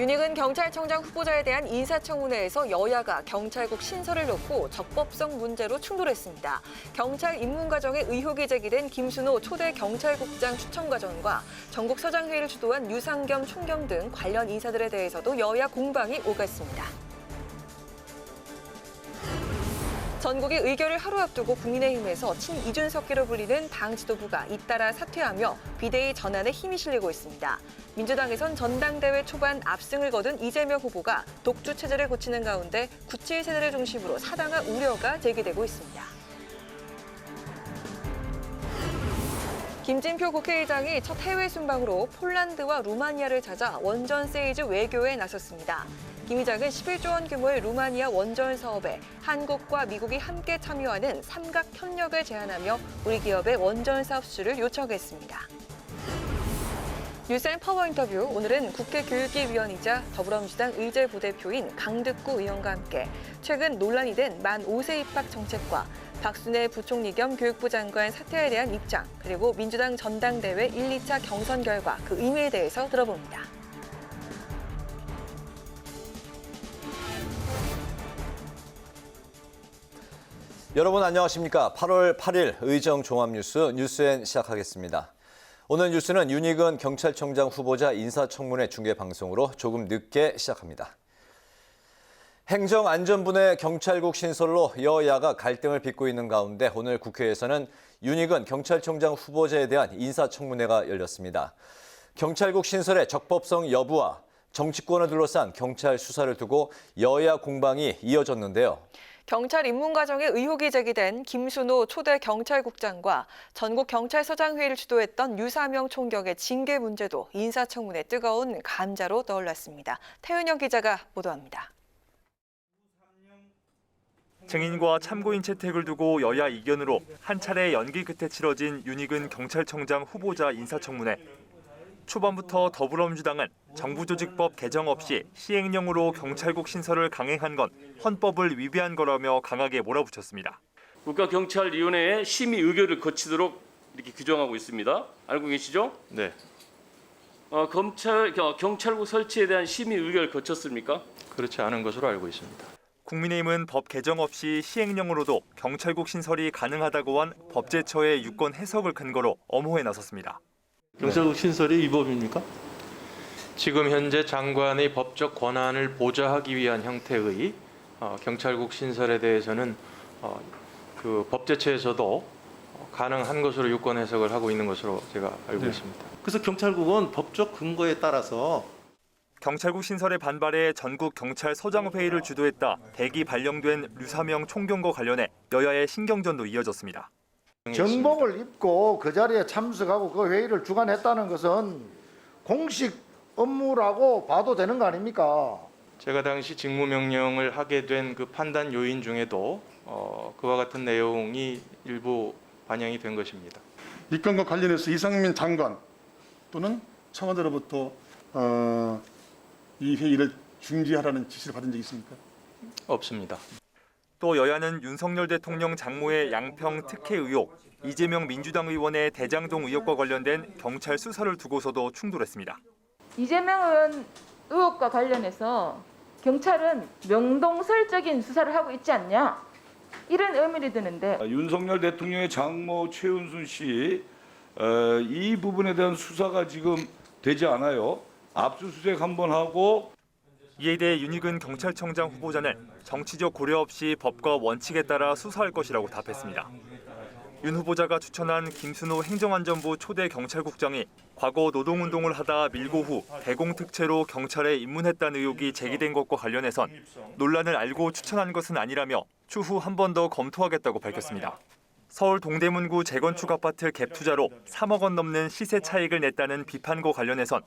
윤익은 경찰청장 후보자에 대한 인사청문회에서 여야가 경찰국 신설을 놓고 적법성 문제로 충돌했습니다. 경찰 입문 과정에 의혹이 제기된 김순호 초대 경찰국장 추천 과정과 전국 서장회의를 주도한 유상겸 총경 등 관련 인사들에 대해서도 여야 공방이 오갔습니다. 전국이 의결을 하루 앞두고 국민의힘에서 친이준석기로 불리는 당 지도부가 잇따라 사퇴하며 비대위 전환에 힘이 실리고 있습니다. 민주당에선 전당대회 초반 압승을 거둔 이재명 후보가 독주 체제를 고치는 가운데 97 세대를 중심으로 사당화 우려가 제기되고 있습니다. 김진표 국회의장이 첫 해외 순방으로 폴란드와 루마니아를 찾아 원전 세이즈 외교에 나섰습니다. 김 의장은 11조 원 규모의 루마니아 원전 사업에 한국과 미국이 함께 참여하는 삼각 협력을 제안하며 우리 기업의 원전 사업 수주를 요청했습니다. 뉴스앤 파워 인터뷰, 오늘은 국회 교육위원이자 더불어민주당 의제 부대표인 강득구 의원과 함께 최근 논란이 된 만 5세 입학 정책과 박순애 부총리 겸 교육부 장관 사퇴에 대한 입장, 그리고 민주당 전당대회 1, 2차 경선 결과 그 의미에 대해서 들어봅니다. 여러분 안녕하십니까? 8월 8일 의정 종합뉴스 뉴스엔 시작하겠습니다. 오늘 뉴스는 윤익은 경찰청장 후보자 인사청문회 중계방송으로 조금 늦게 시작합니다. 행정안전부의 경찰국 신설로 여야가 갈등을 빚고 있는 가운데 오늘 국회에서는 윤익은 경찰청장 후보자에 대한 인사청문회가 열렸습니다. 경찰국 신설의 적법성 여부와 정치권을 둘러싼 경찰 수사를 두고 여야 공방이 이어졌는데요. 경찰 입문 과정에 의혹이 제기된 김순호 초대 경찰국장과 전국 경찰서장회의를 주도했던 유사명 총경의 징계 문제도 인사청문회 뜨거운 감자로 떠올랐습니다. 태은영 기자가 보도합니다. 증인과 참고인 채택을 두고 여야 이견으로 한 차례 연기 끝에 치러진 윤익은 경찰청장 후보자 인사청문회. 초반부터 더불어민주당은 정부조직법 개정 없이 시행령으로 경찰국 신설을 강행한 건 헌법을 위배한 거라며 강하게 몰아붙였습니다. 국가경찰위원회의 심의 의결을 거치도록 이렇게 규정하고 있습니다. 알고 계시죠? 네. 경찰국 설치에 대한 심의 의결을 거쳤습니까? 그렇지 않은 것으로 알고 있습니다. 국민의힘은 법 개정 없이 시행령으로도 경찰국 신설이 가능하다고 한 법제처의 유권 해석을 근거로 엄호에 나섰습니다. 경찰국 신설이 위법입니까? 지금 현재 장관의 법적 권한을 보좌하기 위한 형태의 경찰국 신설에 대해서는 그 법제처에서도 가능한 것으로 유권 해석을 하고 있는 것으로 제가 알고 있습니다. 그래서 경찰국은 법적 근거에 따라서 경찰국 신설에 반발해 전국 경찰서장회의를 주도했다 대기 발령된 류사명 총경과 관련해 여야의 신경전도 이어졌습니다. 정복을 입고 그 자리에 참석하고 그 회의를 주관했다는 것은 공식 업무라고 봐도 되는 거 아닙니까? 제가 당시 직무명령을 하게 된 그 판단 요인 중에도 그와 같은 내용이 일부 반영이 된 것입니다. 이 건과 관련해서 이상민 장관 또는 청와대로부터 이 회의를 중지하라는 지시를 받은 적이 있습니까? 없습니다. 또 여야는 윤석열 대통령 장모의 양평 특혜 의혹, 이재명 민주당 의원의 대장동 의혹과 관련된 경찰 수사를 두고서도 충돌했습니다. 이재명 의원 의혹과 관련해서 경찰은 명동설적인 수사를 하고 있지 않냐, 이런 의문이 드는데, 윤석열 대통령의 장모 최은순 씨 이 부분에 대한 수사가 지금 되지 않아요. 압수수색 한번 하고. 이에 대해 윤익은 경찰청장 후보자는 정치적 고려 없이 법과 원칙에 따라 수사할 것이라고 답했습니다. 윤 후보자가 추천한 김순호 행정안전부 초대 경찰국장이 과거 노동운동을 하다 밀고 후 대공특채로 경찰에 입문했다는 의혹이 제기된 것과 관련해선 논란을 알고 추천한 것은 아니라며 추후 한 번 더 검토하겠다고 밝혔습니다. 서울 동대문구 재건축 아파트 갭 투자로 3억 원 넘는 시세 차익을 냈다는 비판과 관련해선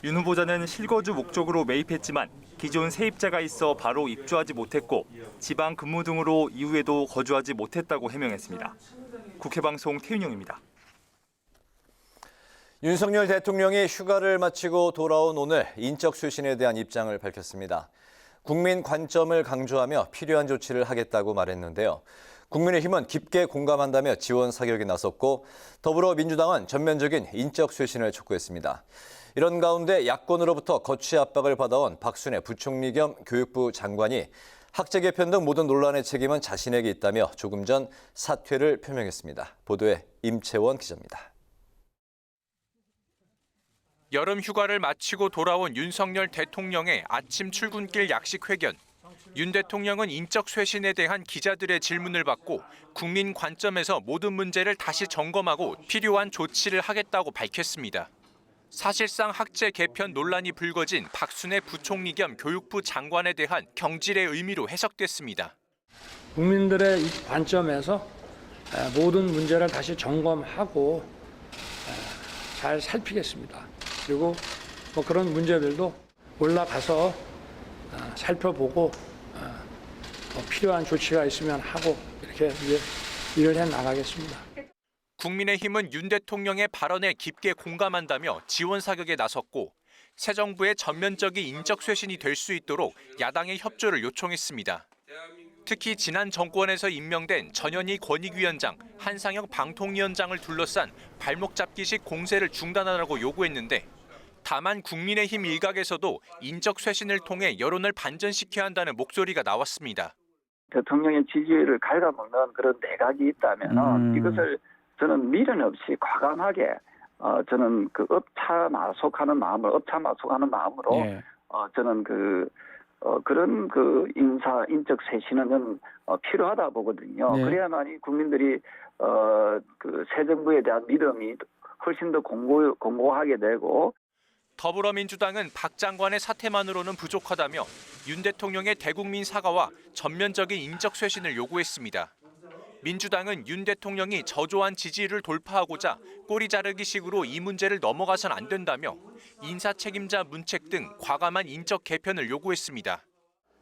윤 후보자는 실거주 목적으로 매입했지만 기존 세입자가 있어 바로 입주하지 못했고 지방 근무 등으로 이후에도 거주하지 못했다고 해명했습니다. 국회방송 태윤영입니다. 윤석열 대통령이 휴가를 마치고 돌아온 오늘 인적 쇄신에 대한 입장을 밝혔습니다. 국민 관점을 강조하며 필요한 조치를 하겠다고 말했는데요. 국민의힘은 깊게 공감한다며 지원 사격에 나섰고 더불어민주당은 전면적인 인적 쇄신을 촉구했습니다. 이런 가운데 야권으로부터 거취 압박을 받아온 박순애 부총리 겸 교육부 장관이 학제 개편 등 모든 논란의 책임은 자신에게 있다며 조금 전 사퇴를 표명했습니다. 보도에 임채원 기자입니다. 여름 휴가를 마치고 돌아온 윤석열 대통령의 아침 출근길 약식 회견. 윤 대통령은 인적 쇄신에 대한 기자들의 질문을 받고 국민 관점에서 모든 문제를 다시 점검하고 필요한 조치를 하겠다고 밝혔습니다. 사실상 학제 개편 논란이 불거진 박순애 부총리 겸 교육부 장관에 대한 경질의 의미로 해석됐습니다. 국민들의 관점에서 모든 문제를 다시 점검하고 잘 살피겠습니다. 그리고 그런 문제들도 올라가서 살펴보고 필요한 조치가 있으면 하고 이렇게 이제 일을 해 나가겠습니다. 국민의힘은 윤 대통령의 발언에 깊게 공감한다며 지원 사격에 나섰고 새 정부의 전면적인 인적 쇄신이 될 수 있도록 야당의 협조를 요청했습니다. 특히 지난 정권에서 임명된 전현희 권익위원장, 한상혁 방통위원장을 둘러싼 발목 잡기식 공세를 중단하라고 요구했는데 다만 국민의힘 일각에서도 인적 쇄신을 통해 여론을 반전시켜야 한다는 목소리가 나왔습니다. 대통령의 지지율을 갉아먹는 그런 내각이 있다면 이것을 저는 미련 없이 과감하게 저는 그 업차마속하는 마음으로 저는 그런 인적 쇄신은 필요하다 보거든요. 네. 그래야만이 국민들이 그 새 정부에 대한 믿음이 훨씬 더 공고하게 되고. 더불어민주당은 박 장관의 사퇴만으로는 부족하다며 윤 대통령의 대국민 사과와 전면적인 인적 쇄신을 요구했습니다. 민주당은 윤 대통령이 저조한 지지율을 돌파하고자 꼬리 자르기식으로 이 문제를 넘어가선 안 된다며 인사 책임자 문책 등 과감한 인적 개편을 요구했습니다.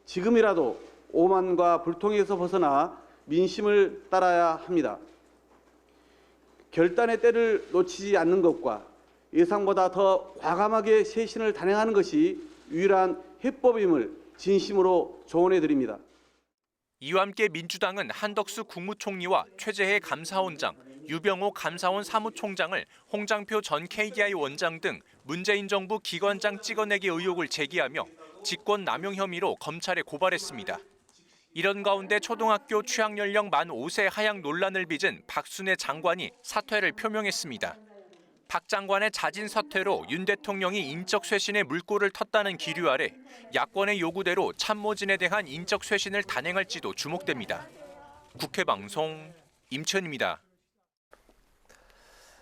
지금이라도 오만과 불통에서 벗어나 민심을 따라야 합니다. 결단의 때를 놓치지 않는 것과 예상보다 더 과감하게 쇄신을 단행하는 것이 유일한 해법임을 진심으로 조언해 드립니다. 이와 함께 민주당은 한덕수 국무총리와 최재해 감사원장, 유병호 감사원 사무총장을 홍장표 전 KDI 원장 등 문재인 정부 기관장 찍어내기 의혹을 제기하며 직권 남용 혐의로 검찰에 고발했습니다. 이런 가운데 초등학교 취학 연령 만 5세 하향 논란을 빚은 박순애 장관이 사퇴를 표명했습니다. 박 장관의 자진 사퇴로 윤 대통령이 인적 쇄신의 물꼬를 텄다는 기류 아래 야권의 요구대로 참모진에 대한 인적 쇄신을 단행할지도 주목됩니다. 국회방송 임천입니다.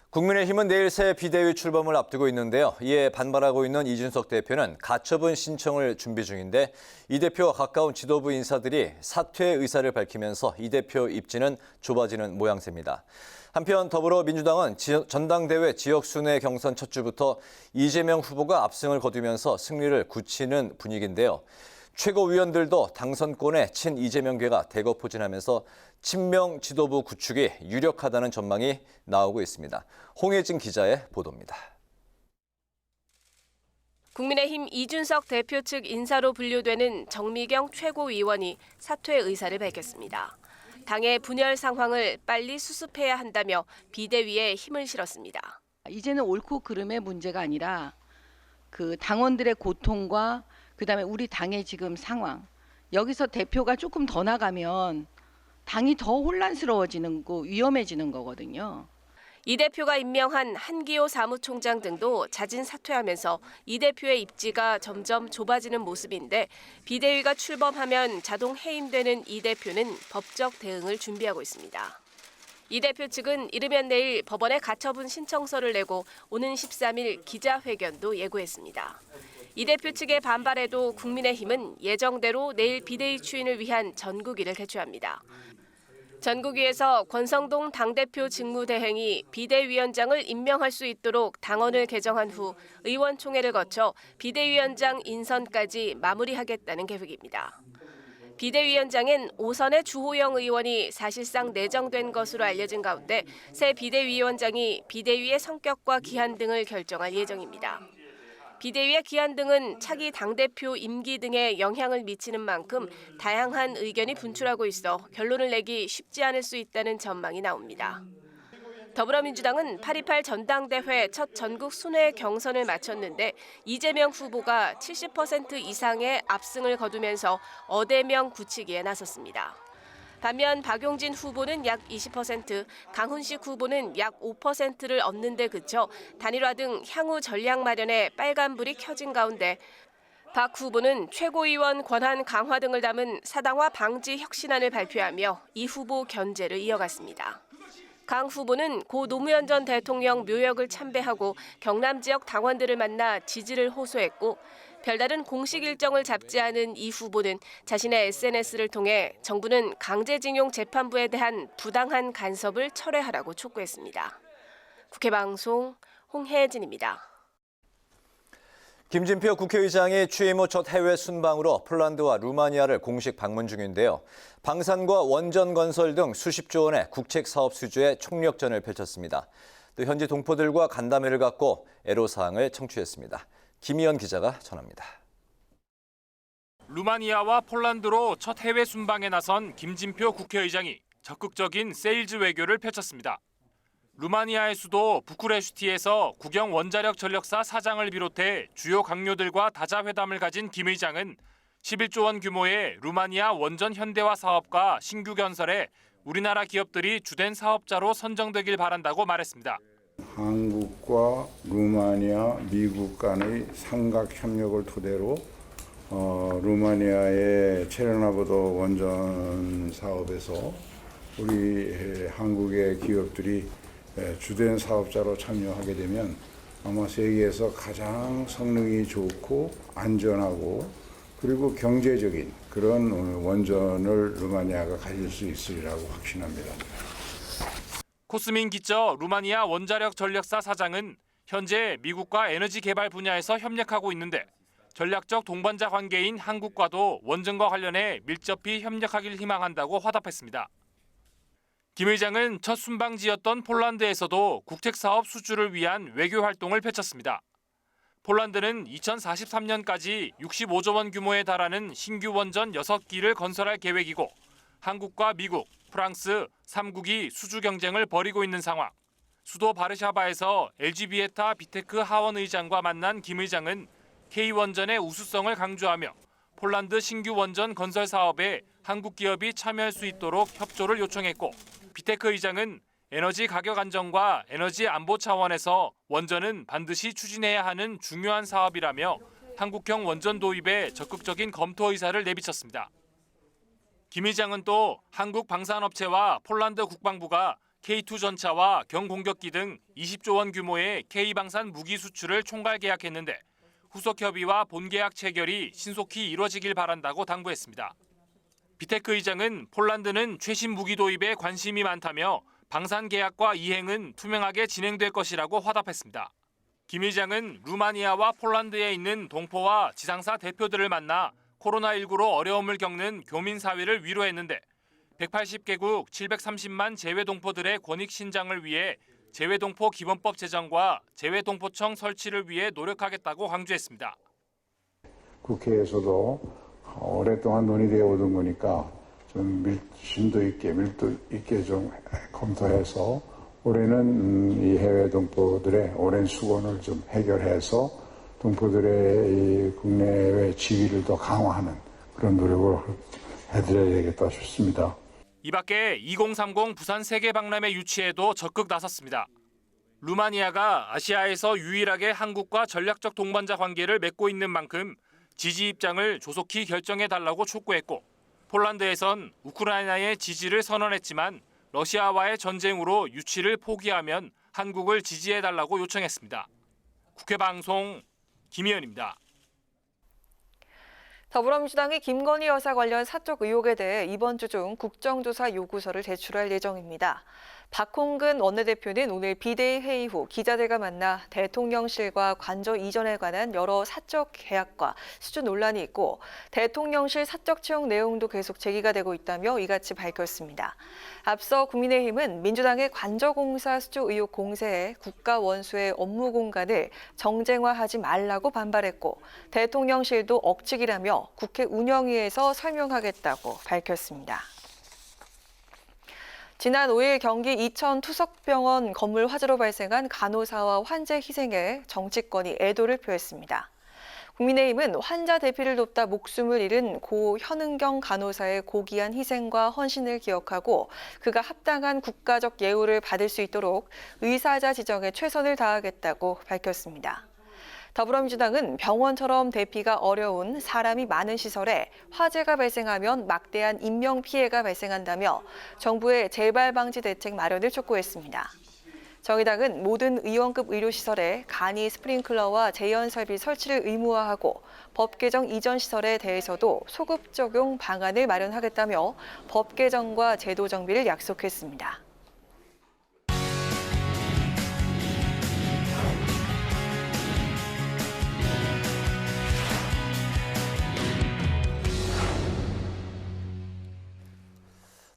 국민의힘은 내일 새 비대위 출범을 앞두고 있는데요. 이에 반발하고 있는 이준석 대표는 가처분 신청을 준비 중인데 이 대표와 가까운 지도부 인사들이 사퇴 의사를 밝히면서 이 대표 입지는 좁아지는 모양새입니다. 한편 더불어민주당은 전당대회 지역순회 경선 첫 주부터 이재명 후보가 압승을 거두면서 승리를 굳히는 분위기인데요. 최고위원들도 당선권에 친 이재명계가 대거 포진하면서 친명 지도부 구축이 유력하다는 전망이 나오고 있습니다. 홍혜진 기자의 보도입니다. 국민의힘 이준석 대표 측 인사로 분류되는 정미경 최고위원이 사퇴 의사를 밝혔습니다. 당의 분열 상황을 빨리 수습해야 한다며 비대위에 힘을 실었습니다. 이제는 옳고 그름의 문제가 아니라 그 당원들의 고통과 그다음에 우리 당의 지금 상황, 여기서 대표가 조금 더 나가면 당이 더 혼란스러워지는 거, 위험해지는 거거든요. 이 대표가 임명한 한기호 사무총장 등도 자진 사퇴하면서 이 대표의 입지가 점점 좁아지는 모습인데 비대위가 출범하면 자동 해임되는 이 대표는 법적 대응을 준비하고 있습니다. 이 대표 측은 이르면 내일 법원에 가처분 신청서를 내고 오는 13일 기자회견도 예고했습니다. 이 대표 측의 반발에도 국민의힘은 예정대로 내일 비대위 추인을 위한 전국위를 개최합니다. 전국위에서 권성동 당대표 직무대행이 비대위원장을 임명할 수 있도록 당원을 개정한 후 의원총회를 거쳐 비대위원장 인선까지 마무리하겠다는 계획입니다. 비대위원장엔 오선의 주호영 의원이 사실상 내정된 것으로 알려진 가운데 새 비대위원장이 비대위의 성격과 기한 등을 결정할 예정입니다. 비대위의 기한 등은 차기 당대표 임기 등에 영향을 미치는 만큼 다양한 의견이 분출하고 있어 결론을 내기 쉽지 않을 수 있다는 전망이 나옵니다. 더불어민주당은 8.28 전당대회 첫 전국 순회 경선을 마쳤는데 이재명 후보가 70% 이상의 압승을 거두면서 어대명 굳히기에 나섰습니다. 반면 박용진 후보는 약 20%, 강훈식 후보는 약 5%를 얻는 데 그쳐 단일화 등 향후 전략 마련에 빨간불이 켜진 가운데 박 후보는 최고위원 권한 강화 등을 담은 사당화 방지 혁신안을 발표하며 이 후보 견제를 이어갔습니다. 강 후보는 고 노무현 전 대통령 묘역을 참배하고 경남 지역 당원들을 만나 지지를 호소했고 별다른 공식 일정을 잡지 않은 이 후보는 자신의 SNS를 통해 정부는 강제징용 재판부에 대한 부당한 간섭을 철회하라고 촉구했습니다. 국회방송 홍혜진입니다. 김진표 국회의장이 취임 후 첫 해외 순방으로 폴란드와 루마니아를 공식 방문 중인데요. 방산과 원전 건설 등 수십조 원의 국책 사업 수주에 총력전을 펼쳤습니다. 또 현지 동포들과 간담회를 갖고 애로사항을 청취했습니다. 김희연 기자가 전합니다. 루마니아와 폴란드로 첫 해외 순방에 나선 김진표 국회의장이 적극적인 세일즈 외교를 펼쳤습니다. 루마니아의 수도 부쿠레슈티에서 국영 원자력 전력사 사장을 비롯해 주요 강요들과 다자회담을 가진 김 의장은 11조 원 규모의 루마니아 원전 현대화 사업과 신규 건설에 우리나라 기업들이 주된 사업자로 선정되길 바란다고 말했습니다. 한국과 루마니아, 미국 간의 삼각 협력을 토대로 루마니아의 체르노빌 원전 사업에서 우리 한국의 기업들이 주된 사업자로 참여하게 되면 아마 세계에서 가장 성능이 좋고 안전하고 그리고 경제적인 그런 원전을 루마니아가 가질 수 있으리라고 확신합니다. 코스민 기처 루마니아 원자력 전력사 사장은 현재 미국과 에너지 개발 분야에서 협력하고 있는데 전략적 동반자 관계인 한국과도 원전과 관련해 밀접히 협력하길 희망한다고 화답했습니다. 김 의장은 첫 순방지였던 폴란드에서도 국책사업 수주를 위한 외교 활동을 펼쳤습니다. 폴란드는 2043년까지 65조 원 규모에 달하는 신규 원전 6기를 건설할 계획이고 한국과 미국, 프랑스 3국이 수주 경쟁을 벌이고 있는 상황. 수도 바르샤바에서 엘지비에타 비테크 하원 의장과 만난 김 의장은 K원전의 우수성을 강조하며 폴란드 신규 원전 건설 사업에 한국 기업이 참여할 수 있도록 협조를 요청했고 비테크 의장은 에너지 가격 안정과 에너지 안보 차원에서 원전은 반드시 추진해야 하는 중요한 사업이라며 한국형 원전 도입에 적극적인 검토 의사를 내비쳤습니다. 김 의장은 또 한국 방산업체와 폴란드 국방부가 K2 전차와 경공격기 등 20조 원 규모의 K방산 무기 수출을 총괄 계약했는데 후속 협의와 본계약 체결이 신속히 이루어지길 바란다고 당부했습니다. 비테크 의장은 폴란드는 최신 무기 도입에 관심이 많다며 방산 계약과 이행은 투명하게 진행될 것이라고 화답했습니다. 김 의장은 루마니아와 폴란드에 있는 동포와 지상사 대표들을 만나 코로나19로 어려움을 겪는 교민 사회를 위로했는데 180개국 730만 재외동포들의 권익 신장을 위해 재외동포 기본법 제정과 재외동포청 설치를 위해 노력하겠다고 강조했습니다. 국회에서도 오랫동안 논의되어 오던 거니까 좀 심도 있게 밀도 있게 좀 검토해서 올해는 이 해외 동포들의 오랜 수건을 좀 해결해서 동포들의 이 국내외 지위를 더 강화하는 그런 노력을 해드려야 되겠다 싶습니다. 이 밖에 2030 부산 세계박람회 유치에도 적극 나섰습니다. 루마니아가 아시아에서 유일하게 한국과 전략적 동반자 관계를 맺고 있는 만큼 지지 입장을 조속히 결정해달라고 촉구했고 폴란드에선 우크라이나의 지지를 선언했지만 러시아와의 전쟁으로 유치를 포기하면 한국을 지지해달라고 요청했습니다. 국회방송 김희연입니다. 더불어민주당이 김건희 여사 관련 사적 의혹에 대해 이번 주 중 국정조사 요구서를 제출할 예정입니다. 박홍근 원내대표는 오늘 비대위 회의 후 기자들과 만나 대통령실과 관저 이전에 관한 여러 사적 계약과 수주 논란이 있고 대통령실 사적 채용 내용도 계속 제기가 되고 있다며 이같이 밝혔습니다. 앞서 국민의힘은 민주당의 관저공사 수주 의혹 공세에 국가 원수의 업무 공간을 정쟁화하지 말라고 반발했고 대통령실도 억측이라며 국회 운영위에서 설명하겠다고 밝혔습니다. 지난 5일 경기 이천 투석병원 건물 화재로 발생한 간호사와 환자 희생에 정치권이 애도를 표했습니다. 국민의힘은 환자 대피를 돕다 목숨을 잃은 고 현은경 간호사의 고귀한 희생과 헌신을 기억하고 그가 합당한 국가적 예우를 받을 수 있도록 의사자 지정에 최선을 다하겠다고 밝혔습니다. 더불어민주당은 병원처럼 대피가 어려운 사람이 많은 시설에 화재가 발생하면 막대한 인명피해가 발생한다며 정부의 재발방지 대책 마련을 촉구했습니다. 정의당은 모든 의원급 의료시설에 간이 스프링클러와 제연 설비 설치를 의무화하고 법 개정 이전 시설에 대해서도 소급 적용 방안을 마련하겠다며 법 개정과 제도 정비를 약속했습니다.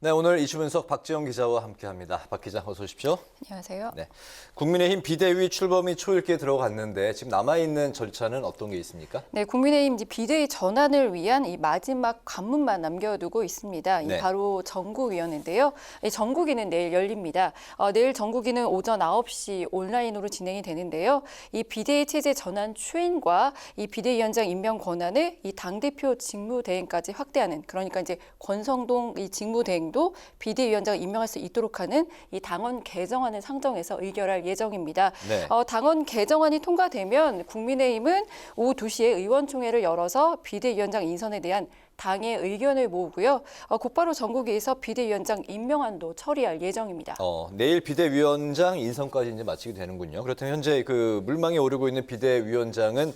네, 오늘 이슈 분석 박지영 기자와 함께합니다. 박 기자, 어서 오십시오. 안녕하세요. 네, 국민의힘 비대위 출범이 초읽기에 들어갔는데 지금 남아있는 절차는 어떤 게 있습니까? 네, 국민의힘 비대위 전환을 위한 이 마지막 관문만 남겨두고 있습니다. 네. 바로 전국위원회인데요. 이 전국위는 내일 열립니다. 내일 전국위는 오전 9시 온라인으로 진행이 되는데요. 이 비대위 체제 전환 추인과 이 비대위원장 임명 권한을 이 당대표 직무대행까지 확대하는, 그러니까 이제 권성동 이 직무대행 도 비대위원장을 임명할 수 있도록 하는 이 당원 개정안을 상정해서 의결할 예정입니다. 네. 당원 개정안이 통과되면 국민의힘은 오후 2시에 의원총회를 열어서 비대위원장 인선에 대한 당의 의견을 모으고요. 곧바로 전국위에서 비대위원장 임명안도 처리할 예정입니다. 내일 비대위원장 인선까지 이제 마치게 되는군요. 그렇다면 현재 그 물망에 오르고 있는 비대위원장은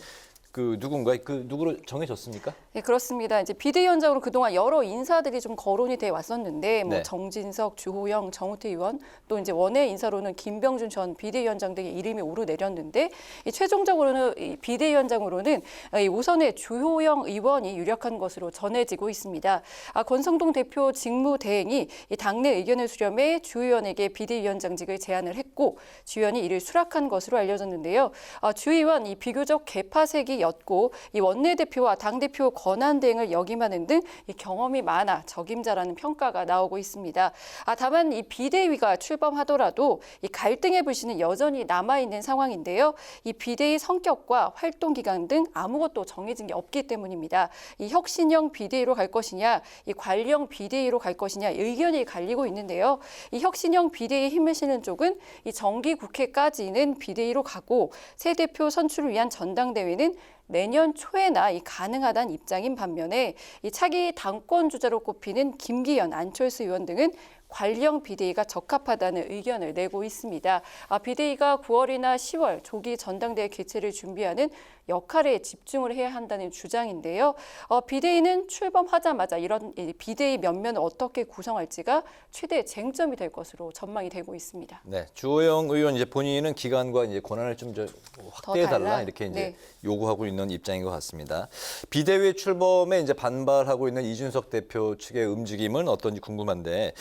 누구로 정해졌습니까? 네, 그렇습니다. 이제 비대위원장으로 그동안 여러 인사들이 좀 거론이 돼 왔었는데, 네. 정진석, 주호영, 정우택 의원, 또 이제 원외 인사로는 김병준 전 비대위원장 등의 이름이 오르내렸는데, 최종적으로는 이 비대위원장으로는 우선의 주호영 의원이 유력한 것으로 전해지고 있습니다. 권성동 대표 직무대행이 이 당내 의견을 수렴해 주 의원에게 비대위원장직을 제안을 했고, 주 의원이 이를 수락한 것으로 알려졌는데요. 주 의원 이 비교적 개파색이 였고, 이 원내대표와 당대표 권한 대행을 역임하는 등 이 경험이 많아 적임자라는 평가가 나오고 있습니다. 다만 이 비대위가 출범하더라도 이 갈등의 불씨는 여전히 남아있는 상황인데요. 이 비대위 성격과 활동 기간 등 아무것도 정해진 게 없기 때문입니다. 이 혁신형 비대위로 갈 것이냐, 이 관리형 비대위로 갈 것이냐 의견이 갈리고 있는데요. 이 혁신형 비대위에 힘을 실는 쪽은 이 정기국회까지는 비대위로 가고, 새 대표 선출을 위한 전당대회는 내년 초에나 가능하다는 입장인 반면에 이 차기 당권 주자로 꼽히는 김기현, 안철수 의원 등은 관리형 비대위가 적합하다는 의견을 내고 있습니다. 비대위가 9월이나 10월 조기 전당대회 개최를 준비하는 역할에 집중을 해야 한다는 주장인데요. 비대위는 출범하자마자 이런 비대위 면면을 어떻게 구성할지가 최대 쟁점이 될 것으로 전망이 되고 있습니다. 네, 주호영 의원 이제 본인은 기간과 이제 권한을 좀 확대해달라 이렇게 이제 네. 요구하고 있는 입장인 것 같습니다. 비대위 출범에 이제 반발하고 있는 이준석 대표 측의 움직임은 어떤지 궁금한데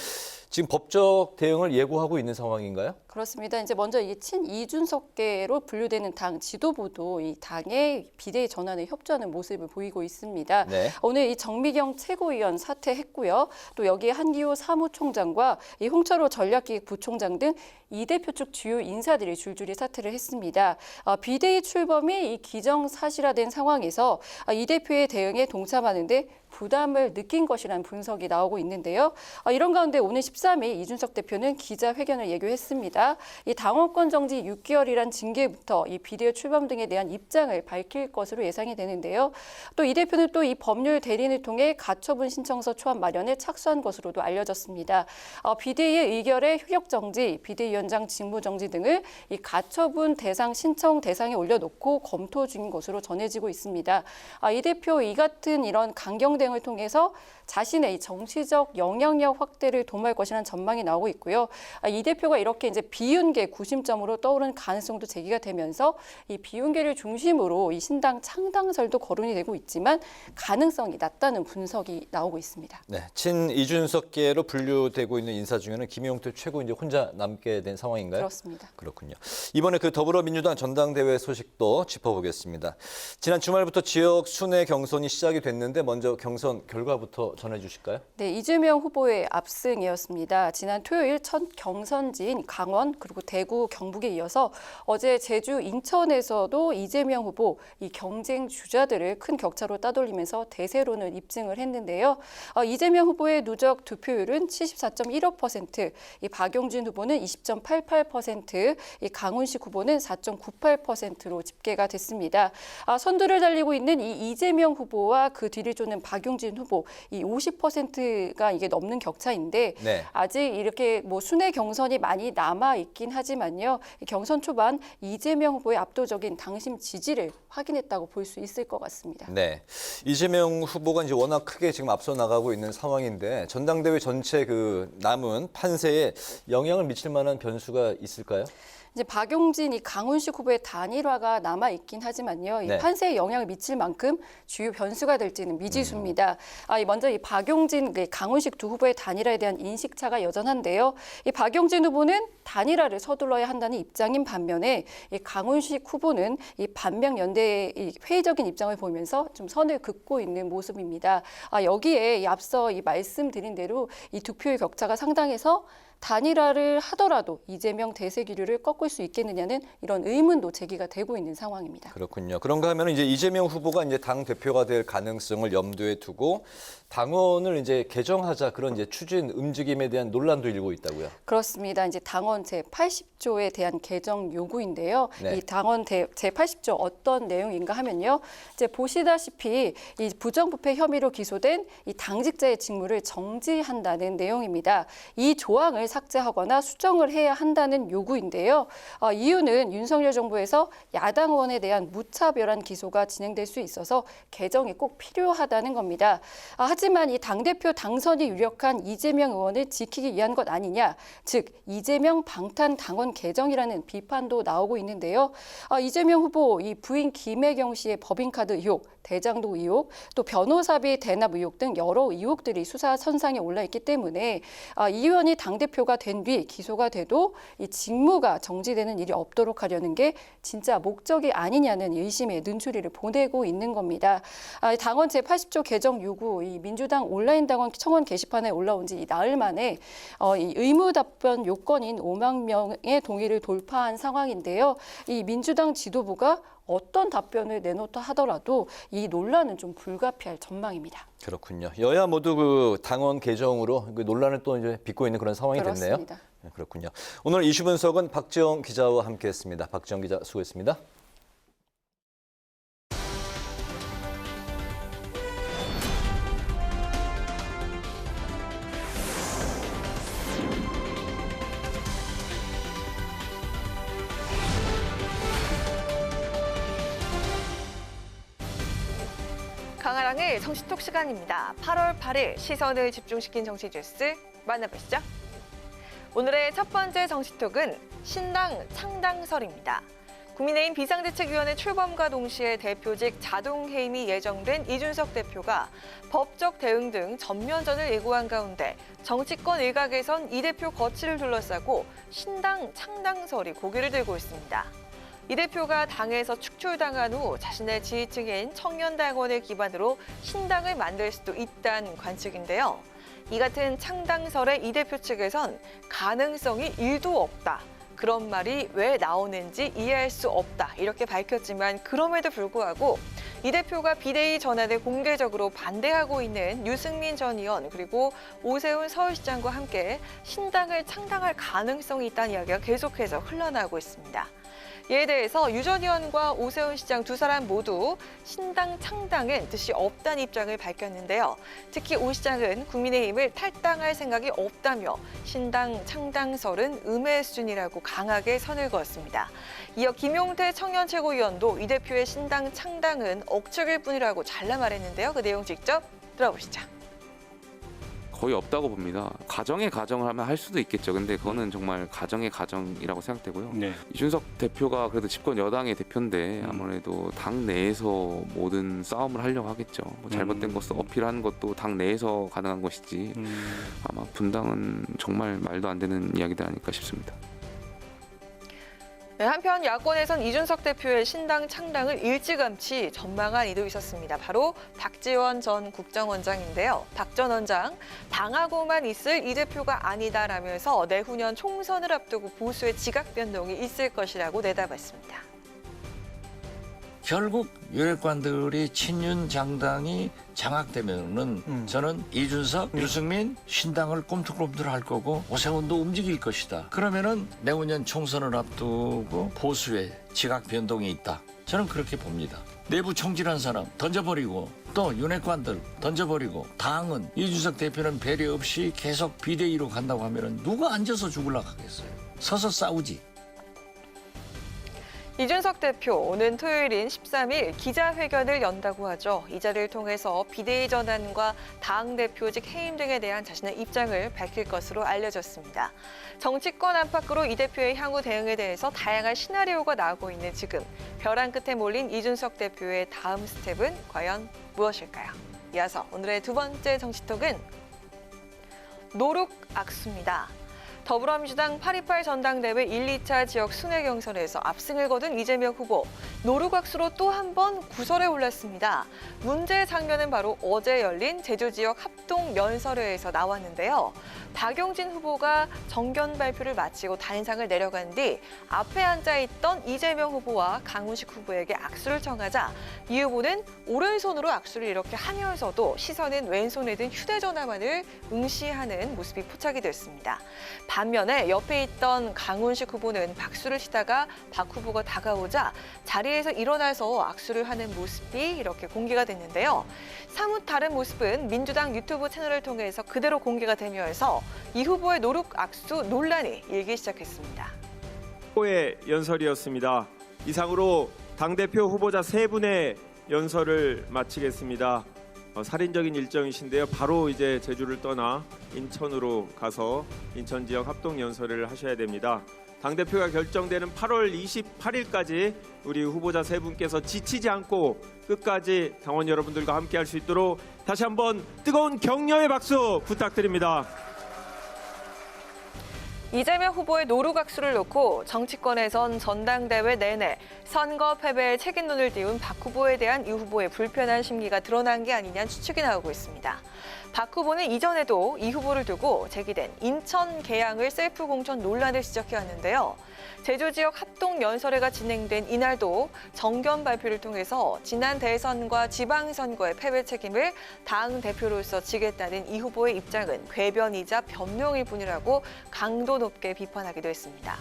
지금 법적 대응을 예고하고 있는 상황인가요? 그렇습니다. 이제 먼저 이 친이준석계로 분류되는 당 지도부도 이 당의 비대위 전환에 협조하는 모습을 보이고 있습니다. 네. 오늘 이 정미경 최고위원 사퇴했고요. 또 여기에 한기호 사무총장과 이 홍철호 전략기획부총장 등 이 대표 측 주요 인사들이 줄줄이 사퇴를 했습니다. 비대위 출범이 이 기정사실화된 상황에서 이 대표의 대응에 동참하는데 부담을 느낀 것이라는 분석이 나오고 있는데요. 이런 가운데 오늘 13일 이준석 대표는 기자회견을 예고했습니다. 이 당원권 정지 6개월이란 징계부터 이 비대위 출범 등에 대한 입장을 밝힐 것으로 예상이 되는데요. 또 이 대표는 또 이 법률 대리인을 통해 가처분 신청서 초안 마련에 착수한 것으로도 알려졌습니다. 비대위의 의결에 효력 정지, 비대위원장 직무 정지 등을 이 가처분 대상 신청 대상에 올려놓고 검토 중인 것으로 전해지고 있습니다. 이 대표 이 같은 이런 강경 대응을 통해서 자신의 이 정치적 영향력 확대를 도모할 것이라는 전망이 나오고 있고요. 이 대표가 이렇게 이제 비윤계 구심점으로 떠오르는 가능성도 제기가 되면서 이 비윤계를 중심으로 이 신당 창당설도 거론이 되고 있지만 가능성이 낮다는 분석이 나오고 있습니다. 네, 친 이준석계로 분류되고 있는 인사 중에는 김용태 최고 이제 혼자 남게 된 상황인가요? 그렇습니다. 그렇군요. 이번에 그 더불어민주당 전당대회 소식도 짚어보겠습니다. 지난 주말부터 지역 순회 경선이 시작이 됐는데 먼저 경선 결과부터 전해주실까요? 네, 이재명 후보의 압승이었습니다. 지난 토요일 첫 경선지인 강원 그리고 대구, 경북에 이어서 어제 제주, 인천에서도 이재명 후보 이 경쟁 주자들을 큰 격차로 따돌리면서 대세론을 입증을 했는데요. 이재명 후보의 누적 득표율은 74.15%, 이 박용진 후보는 20.88%, 이 강훈식 후보는 4.98%로 집계가 됐습니다. 선두를 달리고 있는 이 이재명 후보와 그 뒤를 쫓는 박용진 후보, 이 50%가 이게 넘는 격차인데 네. 아직 이렇게 뭐 순회 경선이 많이 남아 있긴 하지만요. 경선 초반 이재명 후보의 압도적인 당심 지지를 확인했다고 볼 수 있을 것 같습니다. 네, 이재명 후보가 이제 워낙 크게 지금 앞서 나가고 있는 상황인데 전당대회 전체 그 남은 판세에 영향을 미칠 만한 변수가 있을까요? 이제 박용진, 이 강훈식 후보의 단일화가 남아 있긴 하지만요. 이 네. 판세에 영향을 미칠 만큼 주요 변수가 될지는 미지수입니다. 먼저 이 박용진, 강훈식 두 후보의 단일화에 대한 인식차가 여전한데요. 이 박용진 후보는 단일화를 서둘러야 한다는 입장인 반면에 이 강훈식 후보는 이 반명 연대의 이 회의적인 입장을 보이면서 좀 선을 긋고 있는 모습입니다. 여기에 이 앞서 이 말씀드린 대로 이 득표율 격차가 상당해서 단일화를 하더라도 이재명 대세 기류를 꺾을 수 있겠느냐는 이런 의문도 제기가 되고 있는 상황입니다. 그렇군요. 그런가 하면 이제 이재명 후보가 이제 당 대표가 될 가능성을 염두에 두고 당원을 이제 개정하자 그런 이제 추진 움직임에 대한 논란도 일고 있다고요. 그렇습니다. 이제 당원 제80조에 대한 개정 요구인데요. 네. 이 당원 제80조 어떤 내용인가 하면요. 이제 보시다시피 이 부정부패 혐의로 기소된 이 당직자의 직무를 정지한다는 내용입니다. 이 조항을 삭제하거나 수정을 해야 한다는 요구인데요. 이유는 윤석열 정부에서 야당 의원에 대한 무차별한 기소가 진행될 수 있어서 개정이 꼭 필요하다는 겁니다. 하지만 이 당대표 당선이 유력한 이재명 의원을 지키기 위한 것 아니냐, 즉 이재명 방탄 당원 개정이라는 비판도 나오고 있는데요. 이재명 후보 이 부인 김혜경 씨의 법인카드 의혹, 대장동 의혹, 또 변호사비 대납 의혹 등 여러 의혹들이 수사 선상에 올라 있기 때문에 이 의원이 당대표가 된 뒤 기소가 돼도 이 직무가 정지되는 일이 없도록 하려는 게 진짜 목적이 아니냐는 의심의 눈초리를 보내고 있는 겁니다. 당원 제80조 개정 요구, 이 민주당 온라인 당원 청원 게시판에 올라온 지 나흘 만에 이 의무 답변 요건인 5만 명의 동의를 돌파한 상황인데요. 이 민주당 지도부가 어떤 답변을 내놓다 하더라도 이 논란은 좀 불가피할 전망입니다. 그렇군요. 여야 모두 그 당원 개정으로 그 논란을 또 이제 빚고 있는 그런 상황이 됐네요. 그렇습니다. 네, 그렇군요. 오늘 이슈 분석은 박지영 기자와 함께했습니다. 박지영 기자 수고했습니다. 강아랑의 정치톡 시간입니다. 8월 8일 시선을 집중시킨 정치 뉴스 만나보시죠. 오늘의 첫 번째 정치톡은 신당 창당설입니다. 국민의힘 비상대책위원회 출범과 동시에 대표직 자동 해임이 예정된 이준석 대표가 법적 대응 등 전면전을 예고한 가운데 정치권 일각에선 이 대표 거취를 둘러싸고 신당 창당설이 고개를 들고 있습니다. 이 대표가 당에서 축출당한 후 자신의 지지층인 청년당원을 기반으로 신당을 만들 수도 있다는 관측인데요. 이 같은 창당설에 이 대표 측에선 가능성이 1도 없다. 그런 말이 왜 나오는지 이해할 수 없다. 이렇게 밝혔지만 그럼에도 불구하고 이 대표가 비대위 전환을 공개적으로 반대하고 있는 유승민 전 의원 그리고 오세훈 서울시장과 함께 신당을 창당할 가능성이 있다는 이야기가 계속해서 흘러나오고 있습니다. 이에 대해서 유 전 의원과 오세훈 시장 두 사람 모두 신당 창당은 뜻이 없다는 입장을 밝혔는데요. 특히 오 시장은 국민의힘을 탈당할 생각이 없다며 신당 창당설은 음해 수준이라고 강하게 선을 그었습니다. 이어 김용태 청년 최고위원도 이 대표의 신당 창당은 억측일 뿐이라고 잘라 말했는데요. 그 내용 직접 들어보시죠. 거의 없다고 봅니다. 가정의 가정을 하면 할 수도 있겠죠. 근데 그거는 정말 가정의 가정이라고 생각되고요. 이준석 대표가 그래도 집권 여당의 대표인데 아무래도 당 내에서 모든 싸움을 하려고 하겠죠. 뭐 잘못된 것을 어필하는 것도 당 내에서 가능한 것이지 아마 분당은 정말 말도 안 되는 이야기들 아닐까 싶습니다. 네, 한편 야권에선 이준석 대표의 신당 창당을 일찌감치 전망한 이도 있었습니다. 바로 박지원 전 국정원장인데요. 박 전 원장, 당하고만 있을 이 대표가 아니다라면서 내후년 총선을 앞두고 보수의 지각 변동이 있을 것이라고 내다봤습니다. 결국 윤핵관들이 친윤 장당이 장악되면은 저는 이준석, 유승민 신당을 꿈틀꿈틀 할 거고 오세훈도 움직일 것이다. 그러면은 내후년 총선을 앞두고 보수의 지각 변동이 있다. 저는 그렇게 봅니다. 내부 총질한 사람 던져버리고 또 윤핵관들 던져버리고 당은 이준석 대표는 배려 없이 계속 비대위로 간다고 하면은 누가 앉아서 죽으려고 하겠어요. 서서 싸우지. 이준석 대표 오는 토요일인 13일 기자회견을 연다고 하죠. 이 자리를 통해서 비대위 전환과 당대표직 해임 등에 대한 자신의 입장을 밝힐 것으로 알려졌습니다. 정치권 안팎으로 이 대표의 향후 대응에 대해서 다양한 시나리오가 나오고 있는 지금 벼랑 끝에 몰린 이준석 대표의 다음 스텝은 과연 무엇일까요? 이어서 오늘의 두 번째 정치톡은 노룩 악수입니다. 더불어민주당 8.28 전당대회 1, 2차 지역 순회 경선에서 압승을 거둔 이재명 후보. 노루각수로 또 한 번 구설에 올랐습니다. 문제의 장면은 바로 어제 열린 제주 지역 합동 연설회에서 나왔는데요. 박용진 후보가 정견 발표를 마치고 단상을 내려간 뒤 앞에 앉아있던 이재명 후보와 강훈식 후보에게 악수를 청하자 이 후보는 오른손으로 악수를 이렇게 하면서도 시선은 왼손에 든 휴대전화만을 응시하는 모습이 포착이 됐습니다. 반면에 옆에 있던 강훈식 후보는 박수를 치다가 박 후보가 다가오자 자리에서 일어나서 악수를 하는 모습이 이렇게 공개가 됐는데요. 사뭇 다른 모습은 민주당 유튜브 채널을 통해서 그대로 공개가 되면서 이 후보의 노룩 악수 논란이 일기 시작했습니다. 후보의 연설이었습니다. 이상으로 당대표 후보자 3분의 연설을 마치겠습니다. 살인적인 일정이신데요. 바로 이제 제주를 떠나 인천으로 가서 인천 지역 합동 연설을 하셔야 됩니다. 당대표가 결정되는 8월 28일까지 우리 후보자 3분께서 지치지 않고 끝까지 당원 여러분들과 함께 할 수 있도록 다시 한번 뜨거운 격려의 박수 부탁드립니다. 이재명 후보의 노루각수를 놓고 정치권에선 전당대회 내내 선거 패배에 책임론을 띄운 박 후보에 대한 이 후보의 불편한 심기가 드러난 게 아니냐는 추측이 나오고 있습니다. 박 후보는 이전에도 이 후보를 두고 제기된 인천 개항을 셀프 공천 논란을 지적해왔는데요. 제주 지역 합동 연설회가 진행된 이날도 정견 발표를 통해서 지난 대선과 지방선거의 패배 책임을 당 대표로서 지겠다는 이 후보의 입장은 궤변이자 변명일 뿐이라고 강도 높게 비판하기도 했습니다.